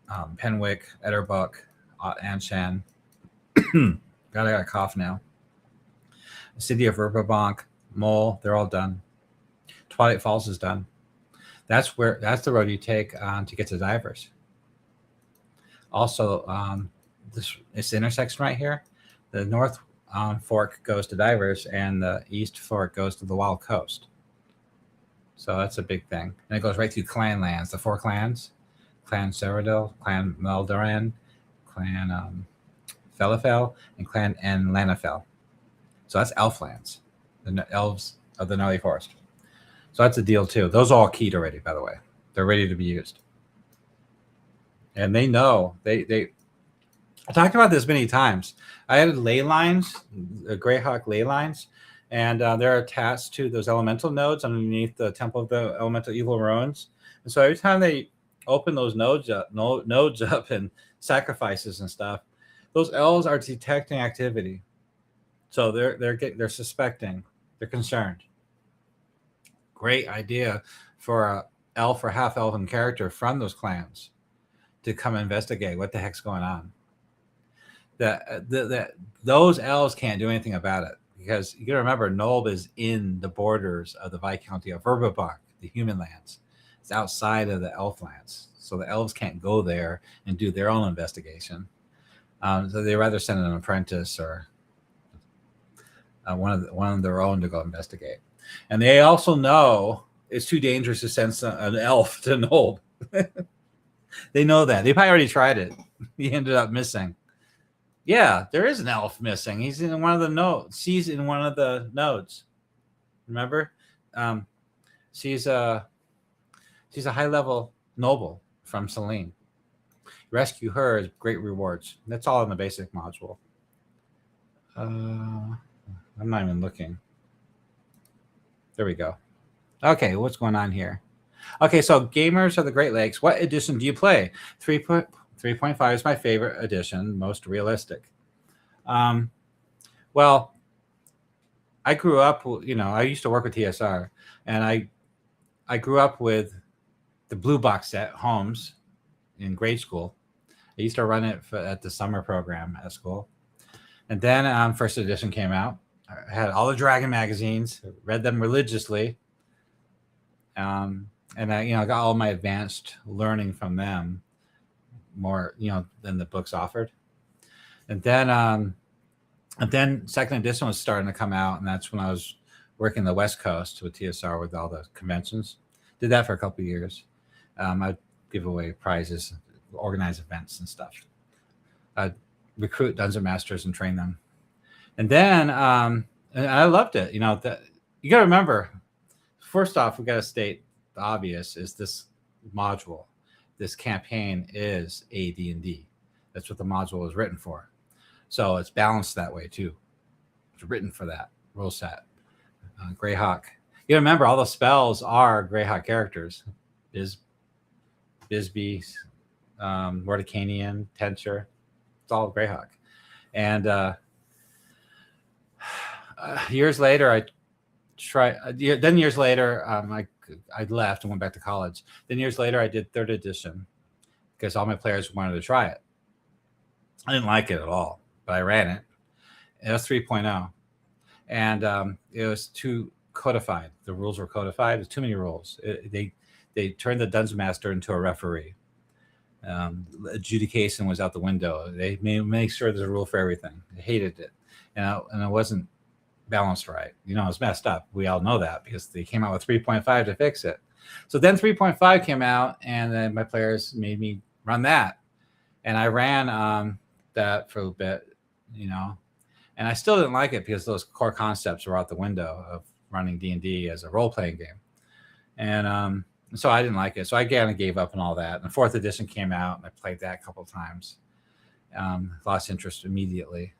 Penwick, Etterbuck, Anshan. I got a cough now. The City of Verbobonc, Mole, they're all done. Twilight Falls is done. That's the road you take to get to Divers. Also, this intersection right here, the north fork goes to Divers and the east fork goes to the Wild Coast. So that's a big thing. And it goes right through clan lands, the 4 clans: Clan Cyrodiil, Clan Meldoran, Clan Felafel, and Clan Lanafel. So that's elf lands, the elves of the Gnarly Forest. So that's a deal too. Those are all keyed already, by the way. They're ready to be used. And they know I talked about this many times. I added ley lines, Greyhawk ley lines, and they're attached to those elemental nodes underneath the Temple of the Elemental Evil Ruins. And so every time they open those nodes up and sacrifices and stuff, those elves are detecting activity. So they're suspecting, they're concerned. Great idea for a elf or half elven character from those clans to come investigate what the heck's going on. Those elves can't do anything about it, because you gotta remember, Nulb is in the borders of the Viscounty of Verbobonc, the human lands. It's outside of the elf lands, so the elves can't go there and do their own investigation. So they rather send an apprentice or one of their own to go investigate. And they also know it's too dangerous to send an elf to Nulb. They know that. They probably already tried it. He ended up missing. Yeah, there is an elf missing. He's in one of the nodes. She's in one of the nodes. Remember? She's a high-level noble from Selene. Rescue her is great rewards. That's all in the basic module. I'm not even looking. There we go. Okay, what's going on here? Okay, so Gamers of the Great Lakes, what edition do you play? 3.5 is my favorite edition, most realistic. Well, I grew up, I used to work with TSR, and I grew up with the blue box set, Holmes, in grade school. I used to run it at the summer program at school. And then first edition came out. I had all the Dragon magazines, read them religiously. And I, got all my advanced learning from them more, than the books offered. And then second edition was starting to come out, and that's when I was working the West Coast with TSR with all the conventions. Did that for a couple of years. I'd give away prizes, organize events and stuff. I'd recruit Dungeon Masters and train them. And then and I loved it. You got to remember, first off, we got to state the obvious is this module. This campaign is AD&D. That's what the module is written for. So it's balanced that way too. It's written for that rule set. Greyhawk. You remember all the spells are Greyhawk characters. Bisbee, Mordecanian, Tensure. It's all Greyhawk. And years later, I left and went back to college. Then years later, I did third edition because all my players wanted to try it. I didn't like it at all, but I ran it. It was 3.0. And it was too codified. The rules were codified. There's too many rules. They turned the Dungeon Master into a referee. Adjudication was out the window. They make sure there's a rule for everything. I hated it. And it wasn't balanced right. It was messed up. We all know that because they came out with 3.5 to fix it. So then 3.5 came out, and then my players made me run that. And I ran that for a bit, and I still didn't like it because those core concepts were out the window of running D&D as a role-playing game. And so I didn't like it. So I kind of gave up on all that. And the fourth edition came out, and I played that a couple of times. Lost interest immediately.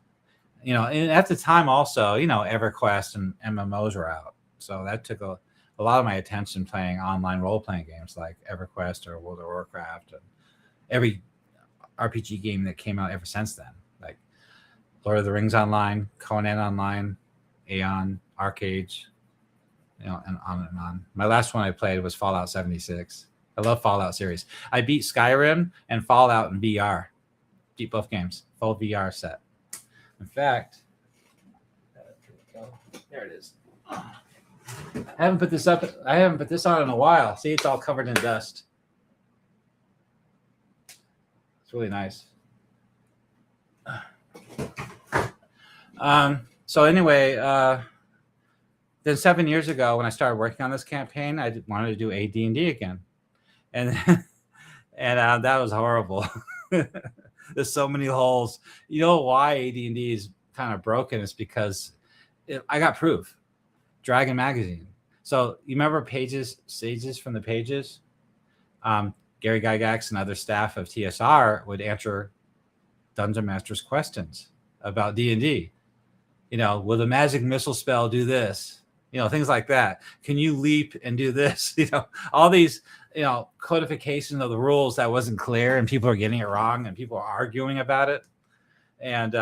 And at the time also, EverQuest and MMOs were out. So that took a lot of my attention playing online role-playing games like EverQuest or World of Warcraft and every RPG game that came out ever since then, like Lord of the Rings Online, Conan Online, Aeon, Arcade, and on and on. My last one I played was Fallout 76. I love Fallout series. I beat Skyrim and Fallout in VR. Beat both games, full VR set. In fact, there it is. I haven't put this on in a while. See, it's all covered in dust. It's really nice. So anyway, then 7 years ago when I started working on this campaign, I wanted to do AD&D again. And that was horrible. There's so many holes. You know why AD&D is kind of broken? It's because I got proof. Dragon Magazine. So you remember sages from the pages? Gary Gygax and other staff of TSR would answer Dungeon Masters questions about D&D. Will the magic missile spell do this? Things like that. Can you leap and do this? All these, codification of the rules that wasn't clear, and people are getting it wrong, and people are arguing about it. And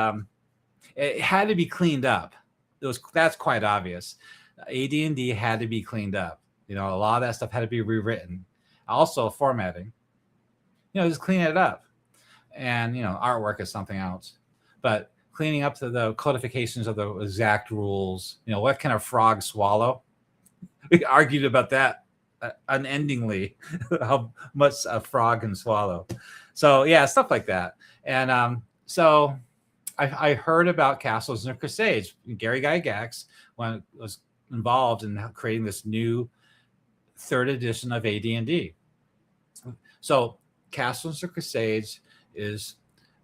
it had to be cleaned up. That's quite obvious. AD&D had to be cleaned up. A lot of that stuff had to be rewritten. Also, formatting. Just clean it up. And artwork is something else. But cleaning up to the codifications of the exact rules. What can a frog swallow? We argued about that unendingly, how much a frog can swallow. So yeah, stuff like that. And so I heard about Castles and Crusades. Gary Gygax was involved in creating this new 3rd edition of AD&D. So Castles and Crusades is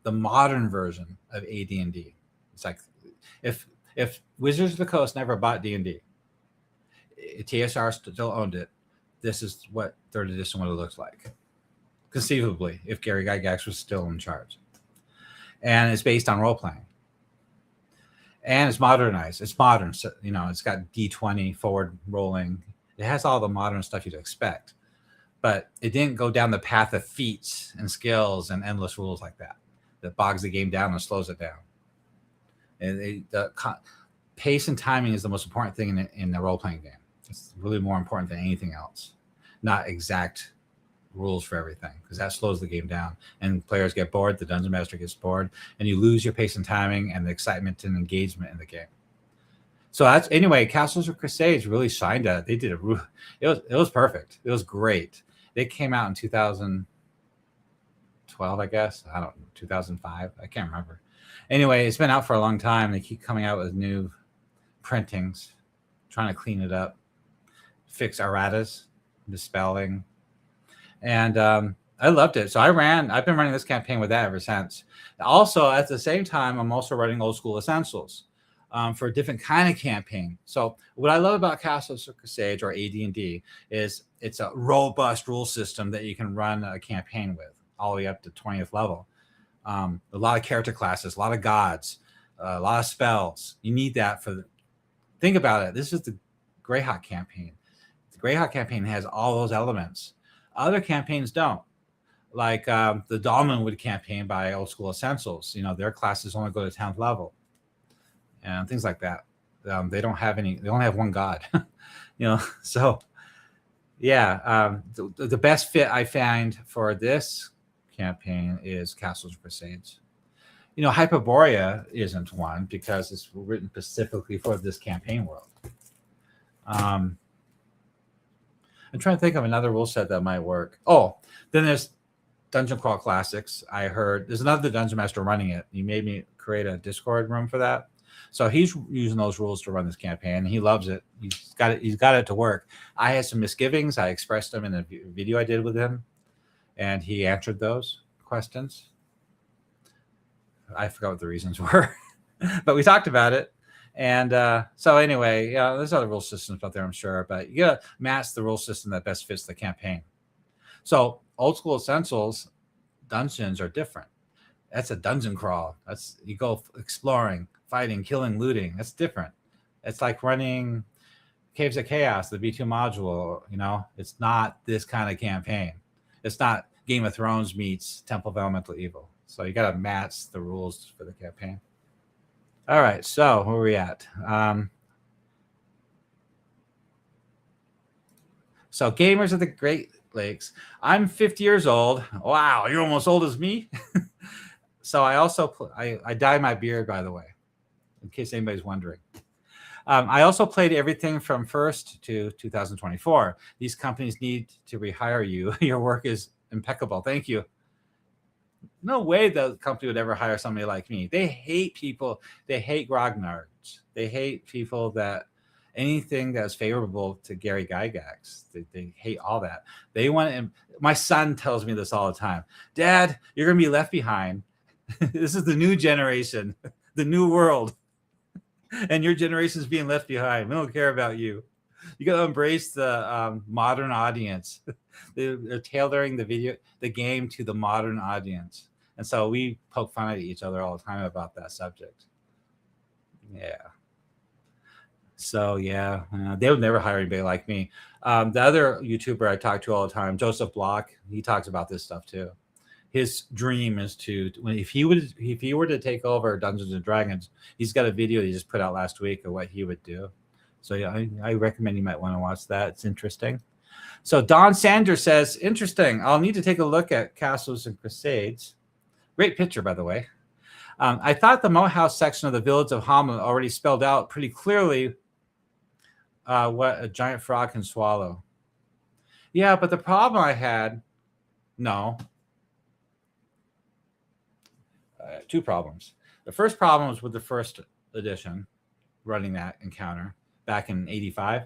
the modern version of AD&D. It's like if Wizards of the Coast never bought D&D, TSR still owned it, this is what 3rd edition would have looked like, conceivably, if Gary Gygax was still in charge. And it's based on role-playing. And it's modernized. It's modern. So, it's got D20 forward rolling. It has all the modern stuff you'd expect. But it didn't go down the path of feats and skills and endless rules like that bogs the game down and slows it down. And the pace and timing is the most important thing in the role-playing game. It's really more important than anything else. Not exact rules for everything, because that slows the game down and players get bored, the dungeon master gets bored, and you lose your pace and timing and the excitement and engagement in the game. So that's, anyway, Castles of Crusades really shined at it. They did it was perfect. It was great. They came out in 2012, I guess. I don't know, 2005. I can't remember. Anyway, it's been out for a long time. They keep coming out with new printings, trying to clean it up, fix erratas, misspelling. And I loved it. So I've been running this campaign with that ever since. Also, at the same time, I'm also running Old School Essentials for a different kind of campaign. So what I love about Castles of Crusades or AD&D is it's a robust rule system that you can run a campaign with all the way up to 20th level. A lot of character classes, a lot of gods, a lot of spells. You need that think about it. This is the Greyhawk campaign. The Greyhawk campaign has all those elements. Other campaigns don't. Like the Dolmenwood campaign by Old School Essentials. Their classes only go to 10th level. And things like that. They don't have any. They only have one god. So yeah. The best fit I find for this campaign is Castles and Crusades. Hyperborea isn't one because it's written specifically for this campaign world. I'm trying to think of another rule set that might work. Oh, then there's Dungeon Crawl Classics. I heard there's another Dungeon Master running it. He made me create a Discord room for that. So he's using those rules to run this campaign, and he loves it. He's got it to work. I had some misgivings. I expressed them in a video I did with him, and he answered those questions. I forgot what the reasons were, but we talked about it. And so anyway, there's other rule systems out there, I'm sure, but you gotta match the rule system that best fits the campaign. So Old School Essentials dungeons are different. That's a dungeon crawl. You go exploring, fighting, killing, looting. That's different. It's like running Caves of Chaos, the B2 module. It's not this kind of campaign. It's not Game of Thrones meets Temple of Elemental Evil. So you got to match the rules for the campaign. All right, so where are we at? So gamers of the Great Lakes. I'm 50 years old. Wow, you're almost old as me. So I also I dye my beard, by the way, in case anybody's wondering. I also played everything from 1st to 2024. These companies need to rehire you. Your work is impeccable. Thank you. No way the company would ever hire somebody like me. They hate people. They hate grognards. They hate people that anything that's favorable to Gary Gygax. They hate all that. They want him. My son tells me this all the time. Dad, you're going to be left behind. This is the new generation, the new world. and your generation's being left behind. We don't care about you. You got to embrace the modern audience. They're tailoring the game to the modern audience. And so we poke fun at each other all the time about that subject. Yeah. So yeah, they would never hire anybody like me. The other YouTuber I talk to all the time, Joseph Block, he talks about this stuff too. His dream is if he were to take over Dungeons and Dragons, he's got a video he just put out last week of what he would do. So yeah, I recommend you might want to watch that. It's interesting. So Don Sanders says, interesting. I'll need to take a look at Castles and Crusades. Great picture, by the way. I thought the Moat House section of the Village of Hamlet already spelled out pretty clearly what a giant frog can swallow. Yeah, but the problem I had, two problems. The first problem was with the first edition, running that encounter back in '85.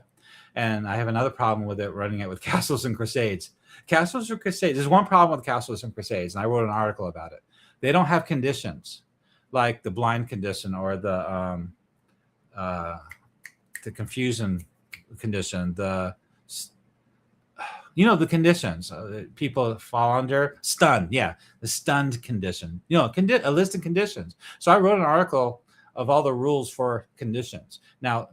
And I have another problem with it running it with Castles and Crusades. Castles and Crusades, there's one problem with Castles and Crusades, and I wrote an article about it. They don't have conditions like the blind condition or the confusion condition, the conditions people fall under. Stunned, yeah, the stunned condition. A list of conditions. So I wrote an article of all the rules for conditions. Now,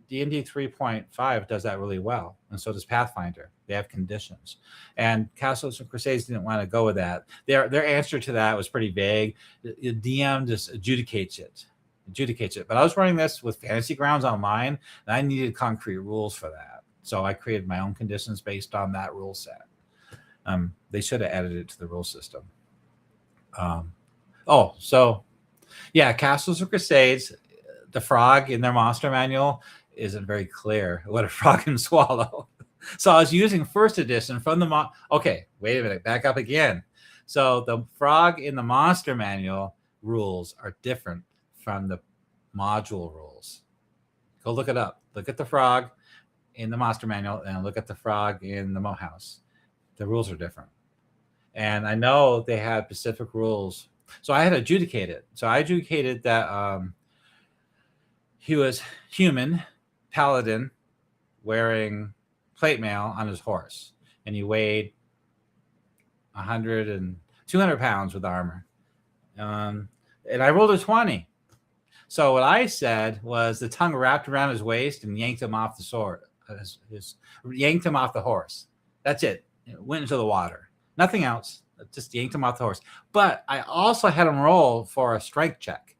D&D 3.5 does that really well, and so does Pathfinder. They have conditions, and Castles and Crusades didn't want to go with that. Their answer to that was pretty vague. The DM just adjudicates it. But I was running this with Fantasy Grounds Online, and I needed concrete rules for that. So I created my own conditions based on that rule set. They should have added it to the rule system. Castles and Crusades, the frog in their monster manual isn't very clear what a frog can swallow. So I was using first edition from the okay, wait a minute, back up again. So the frog in the monster manual rules are different from the module rules. Go look it up. Look at the frog in the monster manual and look at the frog in the Moat House. The rules are different. And I know they had specific rules. So I had to adjudicate it. So I adjudicated that he was human, paladin, wearing plate mail on his horse. And he weighed 100 and 200 pounds with armor. And I rolled a 20. So what I said was the tongue wrapped around his waist and yanked him off the sword. Yanked him off the horse. That's it. It went into the water. Nothing else. Just yanked him off the horse. But I also had him roll for a strength check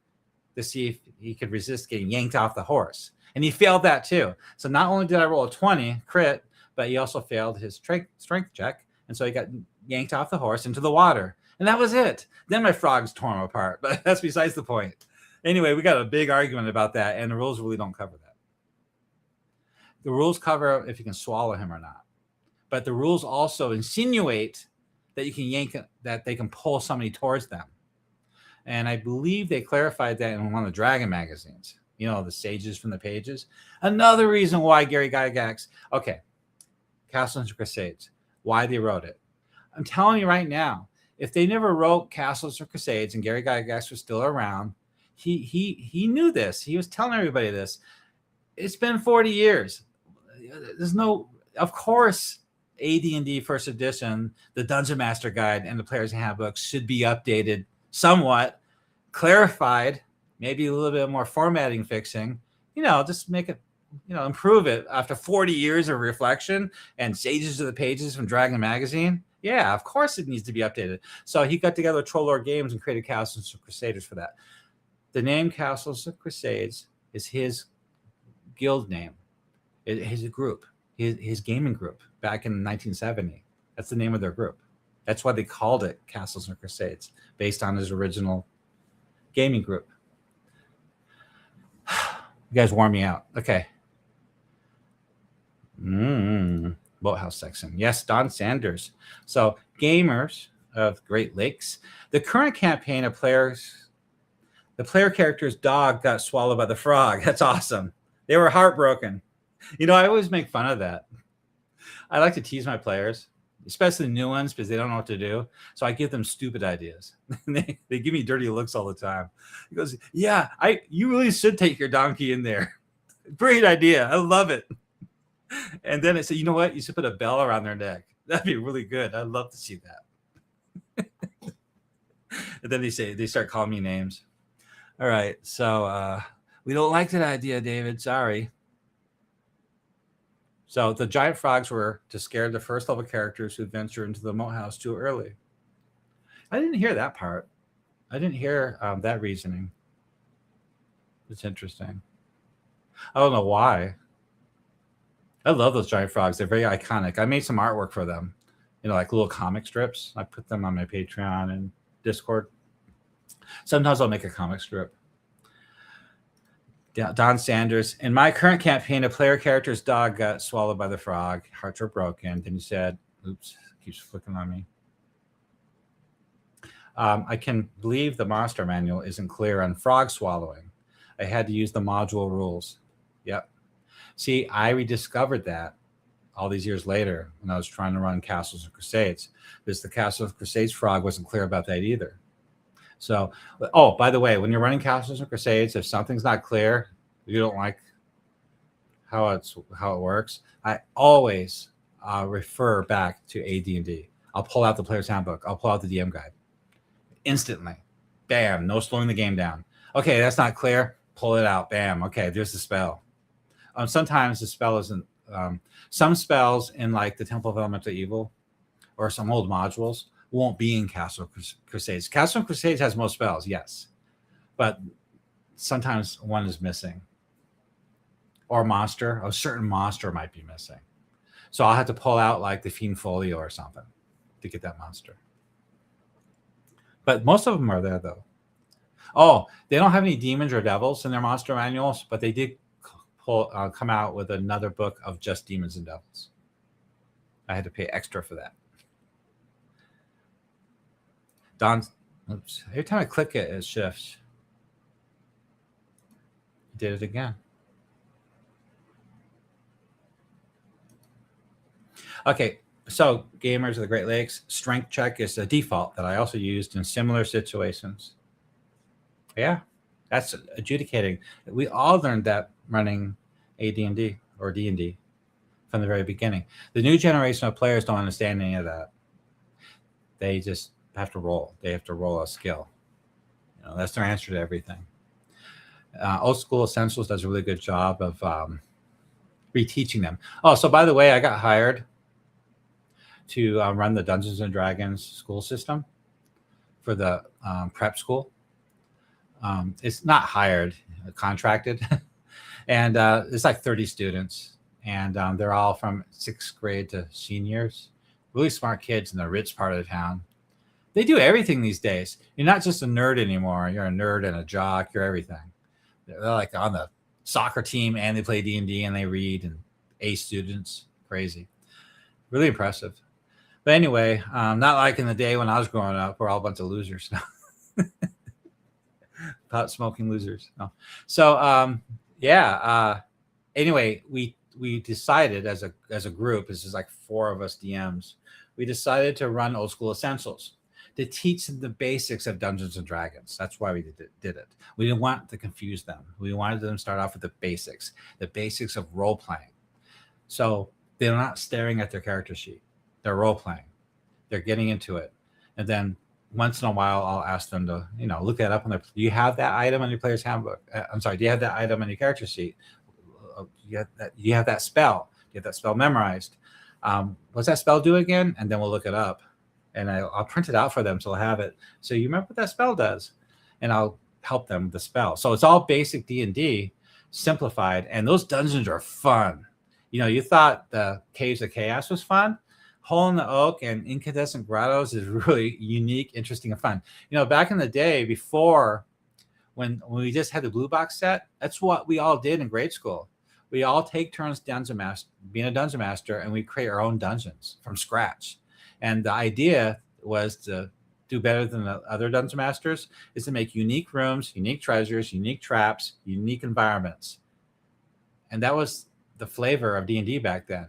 to see if he could resist getting yanked off the horse. And he failed that too. So not only did I roll a 20 crit, but he also failed his strength check. And so he got yanked off the horse into the water. And that was it. Then my frogs tore him apart. But that's besides the point. Anyway, we got a big argument about that. And the rules really don't cover that. The rules cover if you can swallow him or not. But the rules also insinuate that you can yank, that they can pull somebody towards them. And I believe they clarified that in one of the Dragon magazines. The sages from the pages. Another reason why Gary Gygax, Castles and Crusades, why they wrote it. I'm telling you right now, if they never wrote Castles or Crusades and Gary Gygax was still around, he knew this. He was telling everybody this. It's been 40 years. Of course, AD&D First Edition, the Dungeon Master Guide, and the Player's Handbook should be updated somewhat, clarified, maybe a little bit more formatting fixing, just make it, improve it after 40 years of reflection and Sages of the Pages from Dragon Magazine. Yeah, of course it needs to be updated. So he got together with Troll Lord Games and created Castles and Crusaders for that. The name Castles and Crusades is his guild name, his group, his gaming group back in 1970. That's the name of their group. That's why they called it Castles and Crusades, based on his original gaming group. You guys warm me out. Okay. Boathouse section. Yes, Don Sanders. So, gamers of Great Lakes. The current campaign of the player character's dog got swallowed by the frog. That's awesome. They were heartbroken. I always make fun of that. I like to tease my players. especially new ones, because they don't know what to do. So I give them stupid ideas. they give me dirty looks all the time. He goes, yeah, you really should take your donkey in there. Great idea. I love it. And then I said, you know what? You should put a bell around their neck. That'd be really good. I'd love to see that. And then they start calling me names. All right. So we don't like that idea, David. Sorry. So the giant frogs were to scare the first level characters who venture into the moat house too early. I didn't hear that part. I didn't hear that reasoning. It's interesting. I don't know why. I love those giant frogs. They're very iconic. I made some artwork for them, like little comic strips. I put them on my Patreon and Discord. Sometimes I'll make a comic strip. Don Sanders. In my current campaign, a player character's dog got swallowed by the frog. Hearts were broken. Then he said, oops, keeps flicking on me. I can believe the monster manual isn't clear on frog swallowing. I had to use the module rules. Yep. See, I rediscovered that all these years later when I was trying to run Castles of Crusades, because the Castle of Crusades frog wasn't clear about that either. So, by the way, when you're running Castles and Crusades, if something's not clear, you don't like how it works, I always refer back to AD&D. I'll pull out the player's handbook. I'll pull out the DM guide instantly. Bam, no slowing the game down. Okay, that's not clear. Pull it out. Bam. Okay, there's the spell. Sometimes the spell isn't. Some spells in like the Temple of Elemental Evil or some old modules won't be in Castle Crusades. Castle Crusades has most spells, yes, but sometimes one is missing, or a certain monster might be missing. So I'll have to pull out like the Fiend Folio or something to get that monster. But most of them are there though. They don't have any demons or devils in their monster manuals, but they did come out with another book of just demons and devils. I had to pay extra for that. Oops. Every time I click it, it shifts. Did it again. Okay, so gamers of the Great Lakes, strength check is a default that I also used in similar situations. Yeah, that's adjudicating. We all learned that running AD&D or D&D from the very beginning. The new generation of players don't understand any of that. They just have to roll. They have to roll a skill. That's their answer to everything. Old School Essentials does a really good job of reteaching them. So by the way, I got hired to run the Dungeons and Dragons school system for the prep school. It's not hired, contracted. And it's like 30 students. And they're all from 6th grade to seniors. Really smart kids in the rich part of the town. They do everything these days. You're not just a nerd anymore. You're a nerd and a jock. You're everything. They're like on the soccer team and they play D&D and they read and A students. Crazy. Really impressive. But anyway, not like in the day when I was growing up, we're all a bunch of losers. Pot smoking losers. No. So anyway, we decided as a group, this is like 4 of us DMs, we decided to run Old School Essentials to teach them the basics of Dungeons and Dragons. That's why we did it. We didn't want to confuse them. We wanted them to start off with the basics of role playing. So they're not staring at their character sheet. They're role playing. They're getting into it. And then once in a while, I'll ask them to, look that up on do you have that item on your player's handbook? Do you have that item on your character sheet? Do you have that spell? Do you have that spell memorized? What's that spell do again? And then we'll look it up. And I'll print it out for them so they'll have it. So you remember what that spell does? And I'll help them with the spell. So it's all basic D&D, simplified. And those dungeons are fun. You thought the Caves of Chaos was fun. Hole in the Oak and Incandescent Grottos is really unique, interesting, and fun. Back in the day, before when we just had the blue box set, that's what we all did in grade school. We all take turns being a dungeon master, and we create our own dungeons from scratch. And the idea was to do better than the other dungeon masters, is to make unique rooms, unique treasures, unique traps, unique environments. And that was the flavor of D&D back then.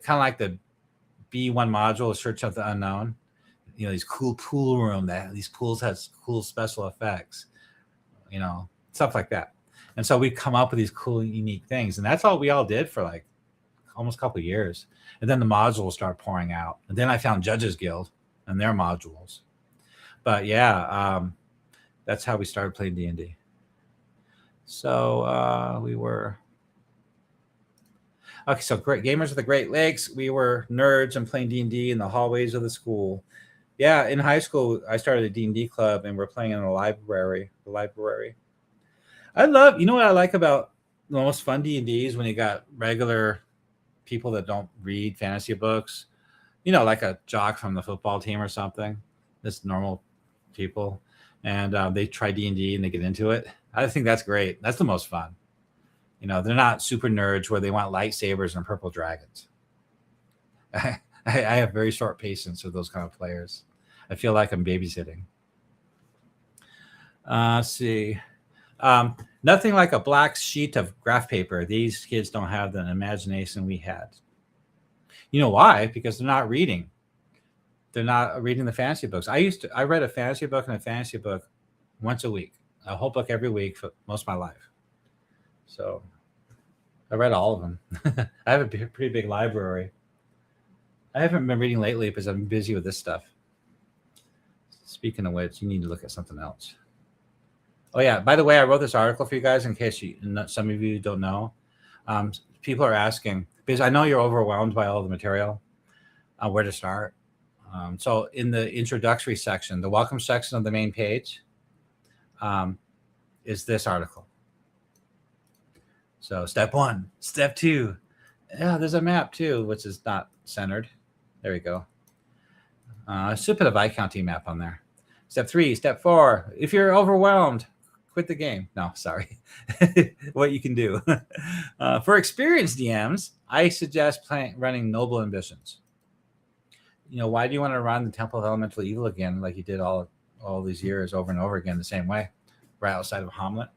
Kind of like the B1 module, Search of the Unknown. These cool pool room these pools has cool special effects, stuff like that. And so we come up with these cool, unique things, and that's all we all did for like almost a couple of years. And then the modules start pouring out, and then I found Judges Guild and their modules. But yeah, that's how we started playing D&D. So we were okay. So great gamers of the Great Lakes. We were nerds and playing D&D in the hallways of the school. Yeah, in high school, I started a D&D club, and we're playing in the library. I love, what I like about the most fun D&D is when you got regular people that don't read fantasy books, like a jock from the football team or something, just normal people, and they try D&D and they get into it. I think that's great. That's the most fun. They're not super nerds where they want lightsabers and purple dragons. I have very short patience with those kind of players. I feel like I'm babysitting. Let's see. Nothing like a black sheet of graph paper. These kids don't have the imagination we had. You know why? Because they're not reading. They're not reading the fantasy books. I read a fantasy book and a fantasy book once a week, a whole book every week for most of my life. So I read all of them. I have a pretty big library. I haven't been reading lately because I'm busy with this stuff. Speaking of which, you need to look at something else. Oh, yeah. By the way, I wrote this article for you guys in case some of you don't know. People are asking, because I know you're overwhelmed by all the material, where to start. So in the introductory section, the welcome section of the main page, is this article. So step 1, step 2. Yeah, there's a map too, which is not centered. There we go. I should put a Viscounty map on there. Step 3, step 4. If you're overwhelmed, quit the game. No, sorry. What you can do. For experienced DMs, I suggest running Noble Ambitions. Why do you want to run the Temple of Elemental Evil again like you did all these years over and over again the same way, right outside of Hamlet?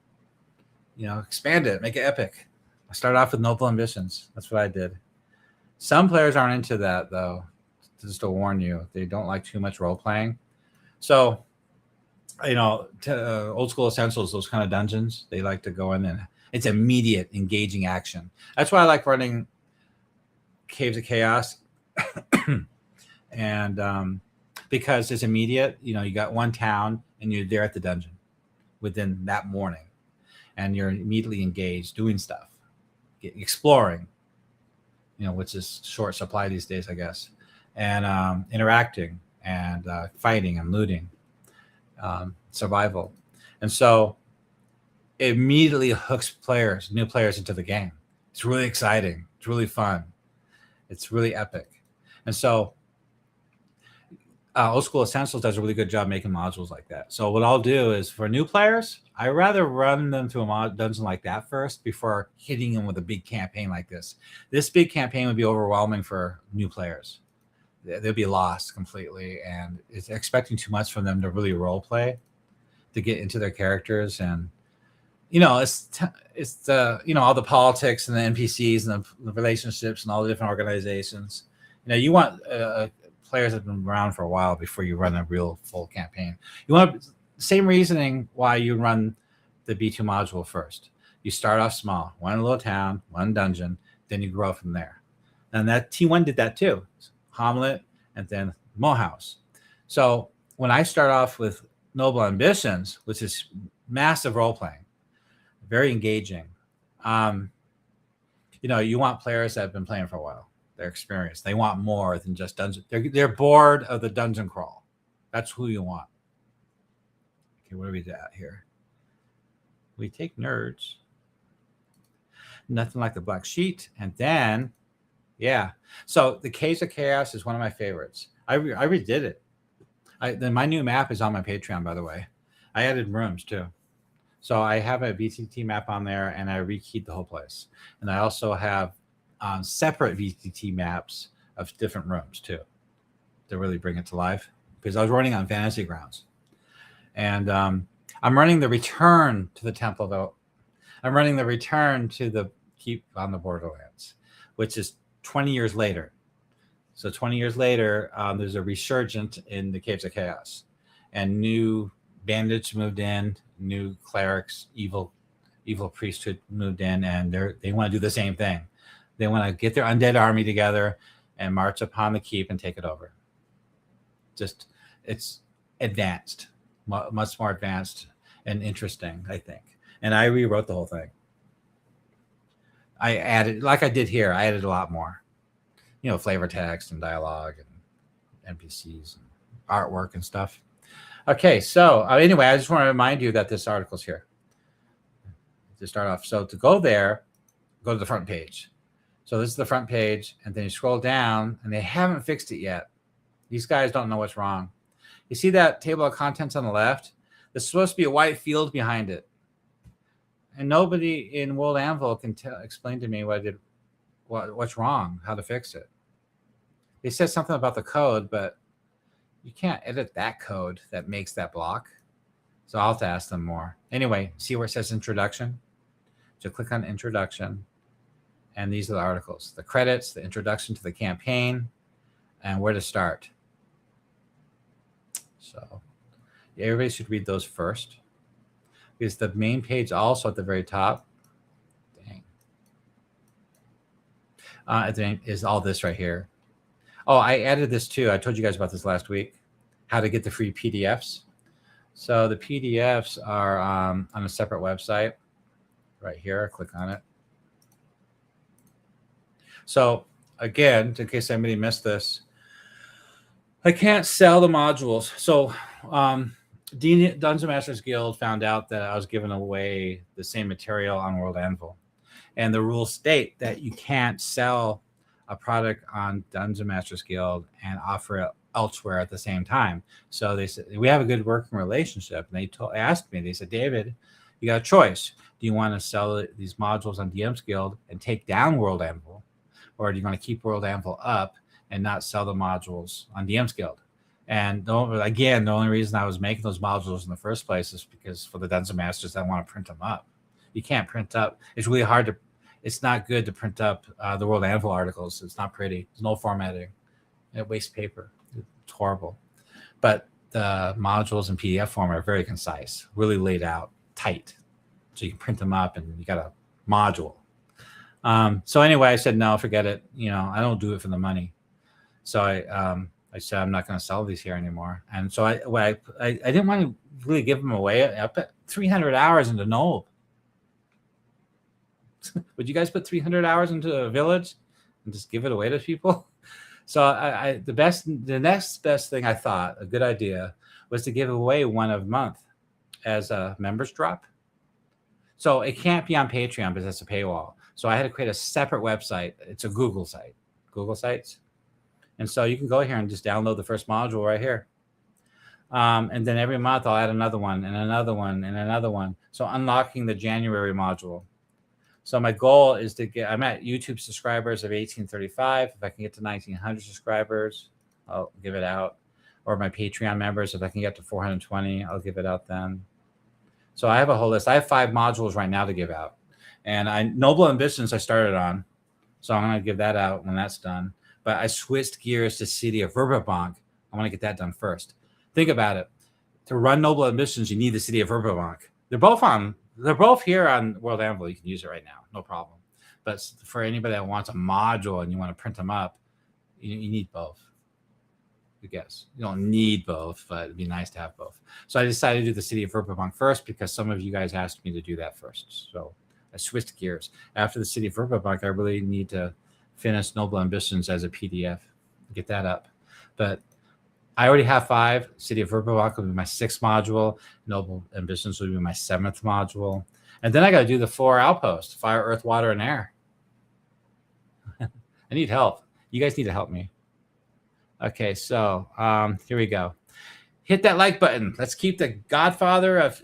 Expand it, make it epic. I start off with Noble Ambitions. That's what I did. Some players aren't into that, though. Just to warn you, they don't like too much role playing. So, old school essentials, those kind of dungeons, they like to go in and it's immediate engaging action. That's why I like running Caves of Chaos. And because it's immediate, you got one town and you're there at the dungeon within that morning, and you're immediately engaged doing stuff, exploring, which is short supply these days, I guess, and interacting and fighting and looting, survival. And so it immediately hooks new players into the game. It's really exciting. It's really fun. It's really epic. And so Old School Essentials does a really good job making modules like that. So what I'll do is for new players, I rather run them through a dungeon like that first before hitting them with a big campaign like this. This big campaign would be overwhelming for new players. They'll be lost completely, and it's expecting too much from them to really role play, to get into their characters. And it's the all the politics and the NPCs and the relationships and all the different organizations. You want players that have been around for a while before you run a real full campaign. You want same reasoning why you run the B2 module first. You start off small, one little town, one dungeon, then you grow from there. And that T1 did that too. Hamlet and then Mohouse. So when I start off with Noble Ambitions, which is massive role playing, very engaging, you want players that have been playing for a while. They're experienced. They want more than just dungeon. They're bored of the dungeon crawl. That's who you want. Okay, where are we at here? We take nerds. Nothing like the black sheet. And then, yeah. So the Caves of Chaos is one of my favorites. I redid it. My new map is on my Patreon, by the way. I added rooms too. So I have a VTT map on there, and I rekeyed the whole place. And I also have separate VTT maps of different rooms too, to really bring it to life, because I was running on Fantasy Grounds. And I'm running the Return to the Temple, though. I'm running the Return to the Keep on the Borderlands, which is 20 years later. So 20 years later, there's a resurgence in the Caves of Chaos, and new bandits moved in, new clerics, evil priesthood moved in, and they want to do the same thing. They want to get their undead army together and march upon the keep and take it over. Just, it's advanced, much more advanced and interesting, I think. And I rewrote the whole thing. I added, like I did here, I added a lot more. Flavor text and dialogue and NPCs and artwork and stuff. Okay, so anyway, I just want to remind you that this article's here to start off. So to go there, go to the front page. So this is the front page, and then you scroll down, and they haven't fixed it yet. These guys don't know what's wrong. You see that table of contents on the left? There's supposed to be a white field behind it. And nobody in World Anvil can explain to me what's wrong, how to fix it. They said something about the code, but you can't edit that code that makes that block. So I'll have to ask them more. Anyway, see where it says introduction? So click on introduction. And these are the articles, the credits, the introduction to the campaign, and where to start. So everybody should read those first, because the main page also at the very top, is all this right here. Oh, I added this too. I told you guys about this last week, how to get the free PDFs. So the PDFs are on a separate website right here. Click on it. So again, in case anybody missed this, I can't sell the modules. So Dungeon Masters Guild found out that I was giving away the same material on World Anvil. And the rules state that you can't sell a product on Dungeon Masters Guild and offer it elsewhere at the same time. So they said, we have a good working relationship. And they asked me, they said, David, you got a choice. Do you want to sell these modules on DM's Guild and take down World Anvil? Or do you want to keep World Anvil up and not sell the modules on DM's Guild? And the only reason I was making those modules in the first place is because for the Dungeon Masters, I want to print them up. You can't print up. It's really hard to. It's not good to print up the World Anvil articles. It's not pretty. There's no formatting. It wastes paper. It's horrible. But the modules in PDF form are very concise, really laid out, tight, so you can print them up and you got a module. So anyway, I said no, forget it. I don't do it for the money. So I said I'm not going to sell these here anymore. And so I didn't want to really give them away. I put 300 hours into Nob. Would you guys put 300 hours into a village and just give it away to people? So the next best thing I thought, a good idea, was to give away one a month as a members drop. So it can't be on Patreon because that's a paywall. So I had to create a separate website. It's a Google site, Google Sites. And so you can go here and just download the first module right here. And then every month I'll add another one and another one and another one. So unlocking the January module. So my goal is I'm at YouTube subscribers of 1835. If I can get to 1900 subscribers, I'll give it out. Or my Patreon members, if I can get to 420, I'll give it out then. So I have a whole list. I have 5 modules right now to give out. And Noble Ambitions I started on. So I'm going to give that out when that's done. But I switched gears to City of Verbobonc. I want to get that done first. Think about it. To run Noble Ambitions, you need the City of Verbobonc. They're both here on World Anvil. You can use it right now, no problem. But for anybody that wants a module and you want to print them up, you need both. I guess you don't need both, but it'd be nice to have both. So I decided to do the City of Verbobonc first because some of you guys asked me to do that first. So I switched gears. After the City of Verbobonc, I really need to finish Noble Ambitions as a PDF, get that up. But I already have 5. City of Verbobonc will be my 6th module. Noble Ambitions will be my 7th module. And then I got to do the 4 outposts, fire, earth, water, and air. I need help. You guys need to help me. Okay, so here we go. Hit that like button. Let's keep the Godfather of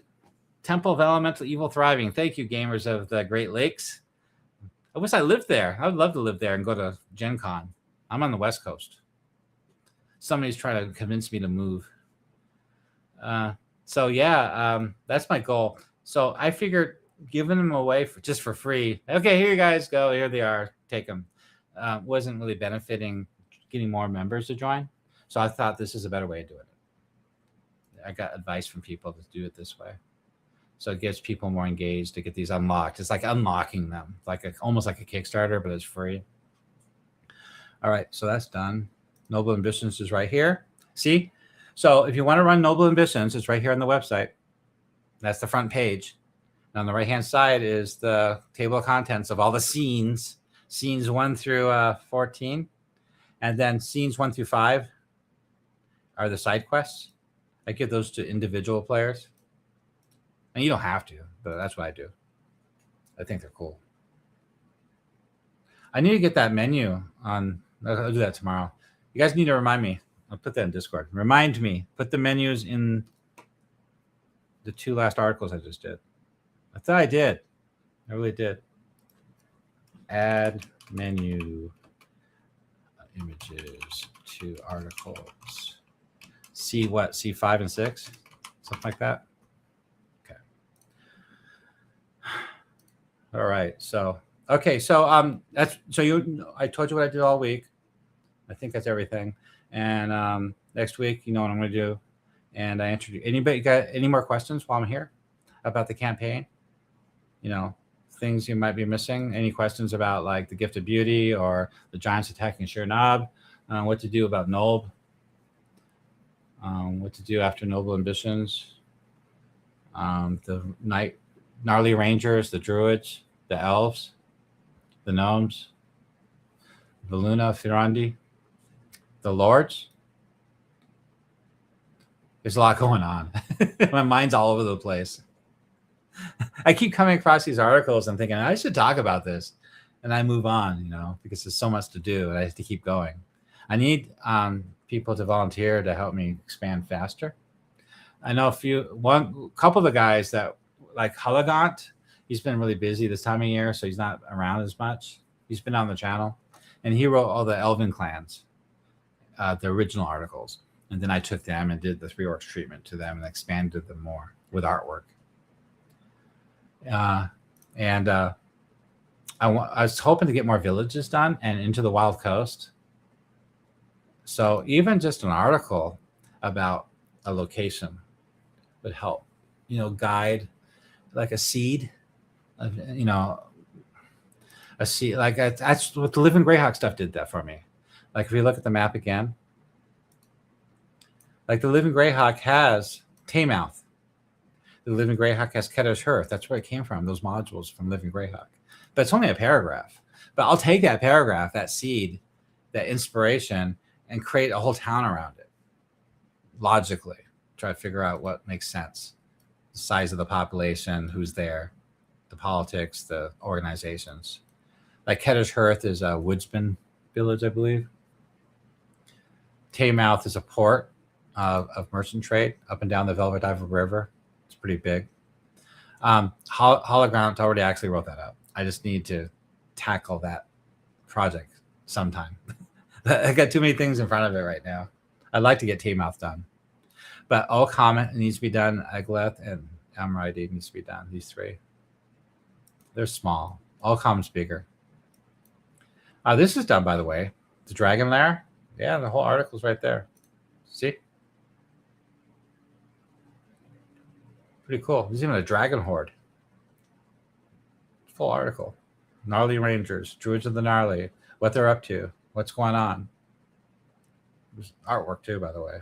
Temple of Elemental Evil thriving. Thank you, gamers of the Great Lakes. I wish I lived there. I would love to live there and go to Gen Con. I'm on the West Coast. Somebody's trying to convince me to move. So yeah, that's my goal. So I figured giving them away just for free. Okay, here you guys go. Here they are. Take them. Wasn't really benefiting getting more members to join. So I thought this is a better way of doing it. I got advice from people to do it this way. So it gets people more engaged to get these unlocked. It's like unlocking them, almost like a Kickstarter, but it's free. All right, so that's done. Noble Ambitions is right here. See? So if you want to run Noble Ambitions, it's right here on the website. That's the front page. And on the right-hand side is the table of contents of all the scenes 1 through 14. And then scenes 1 through 5 are the side quests. I give those to individual players. And you don't have to, but that's what I do. I think they're cool. I need to get that menu on. I'll do that tomorrow. You guys need to remind me. I'll put that in Discord. Remind me. Put the menus in the 2 last articles I just did. I thought I did. I really did. Add menu images to articles. See what? C5 and 6? Something like that? Okay. All right. So, okay. So, I told you what I did all week. I think that's everything. And next week, you know what I'm going to do. And I introduce. Anybody got any more questions while I'm here about the campaign? You know, things you might be missing. Any questions about like the Gift of Beauty or the Giants attacking Shir Nob? What to do about Nob? What to do after Noble Ambitions? The Gnarly Rangers, the Druids, the Elves, the Gnomes, Valuna, Firandi, the Lords. There's a lot going on. My mind's all over the place. I keep coming across these articles and thinking, I should talk about this. And I move on, you know, because there's so much to do and I have to keep going. I need people to volunteer to help me expand faster. I know a couple of the guys that like Hullagaunt, he's been really busy this time of year, so he's not around as much. He's been on the channel and he wrote all the Elven clans, the original articles. And then I took them and did the 3 orcs treatment to them and expanded them more with artwork. I was hoping to get more villages done and into the Wild Coast. So even just an article about a location would help, you know, guide like a seed, you know, a seed. Like that's what the Living Greyhawk stuff did that for me. Like if you look at the map again, like the Living Greyhawk has Taymouth. The Living Greyhawk has Ketter's Hearth. That's where it came from, those modules from Living Greyhawk. But it's only a paragraph. But I'll take that paragraph, that seed, that inspiration, and create a whole town around it. Logically. Try to figure out what makes sense. The size of the population, who's there, the politics, the organizations. Like Ketter's Hearth is a woodsman village, I believe. Taymouth is a port of merchant trade up and down the Velvet Diver River. It's pretty big. Hullagaunt already actually wrote that up. I just need to tackle that project sometime. I got too many things in front of it right now. I'd like to get Taymouth done. But Old Comet needs to be done. Egleth and Amride needs to be done. These 3. They're small. Old Comet's bigger. This is done, by the way. The Dragon Lair. Yeah, the whole article's right there. See? Pretty cool. There's even a dragon horde. Full article. Gnarly Rangers, Druids of the Gnarly, what they're up to, what's going on. There's artwork too, by the way.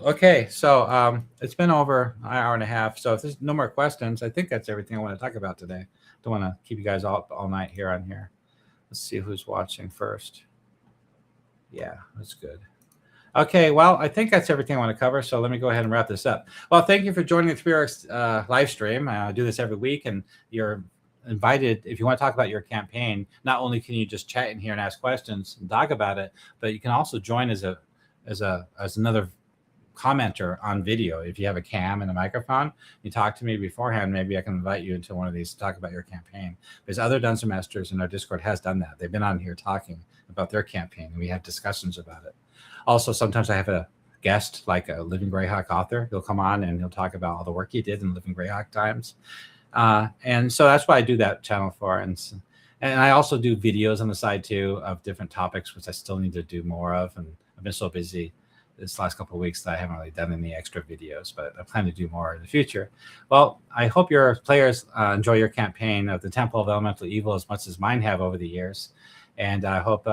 Okay, so it's been over an hour and a half. So if there's no more questions, I think that's everything I want to talk about today. Don't want to keep you guys all night here on here. Let's see who's watching first. Yeah, that's good. Okay, well, I think that's everything I want to cover, so let me go ahead and wrap this up. Well, thank you for joining the 3 Orcs live stream. I do this every week, and you're invited, if you want to talk about your campaign, not only can you just chat in here and ask questions and talk about it, but you can also join as another commenter on video. If you have a cam and a microphone, you talk to me beforehand, maybe I can invite you into one of these to talk about your campaign. Because other Dungeon Masters in our Discord has done that. They've been on here talking about their campaign, and we have discussions about it. Also, sometimes I have a guest, like a Living Greyhawk author. He'll come on and he'll talk about all the work he did in Living Greyhawk times. And so that's why I do that channel for. And And I also do videos on the side too of different topics, which I still need to do more of. And I've been so busy this last couple of weeks that I haven't really done any extra videos, but I plan to do more in the future. Well, I hope your players enjoy your campaign of the Temple of Elemental Evil as much as mine have over the years. And I hope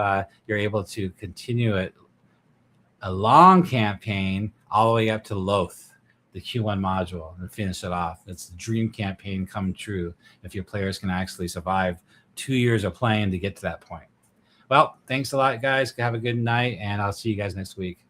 you're able to continue it, a long campaign all the way up to Loth, the Q1 module, and finish it off. It's the dream campaign come true if your players can actually survive 2 years of playing to get to that point. Well, thanks a lot, guys. Have a good night, and I'll see you guys next week.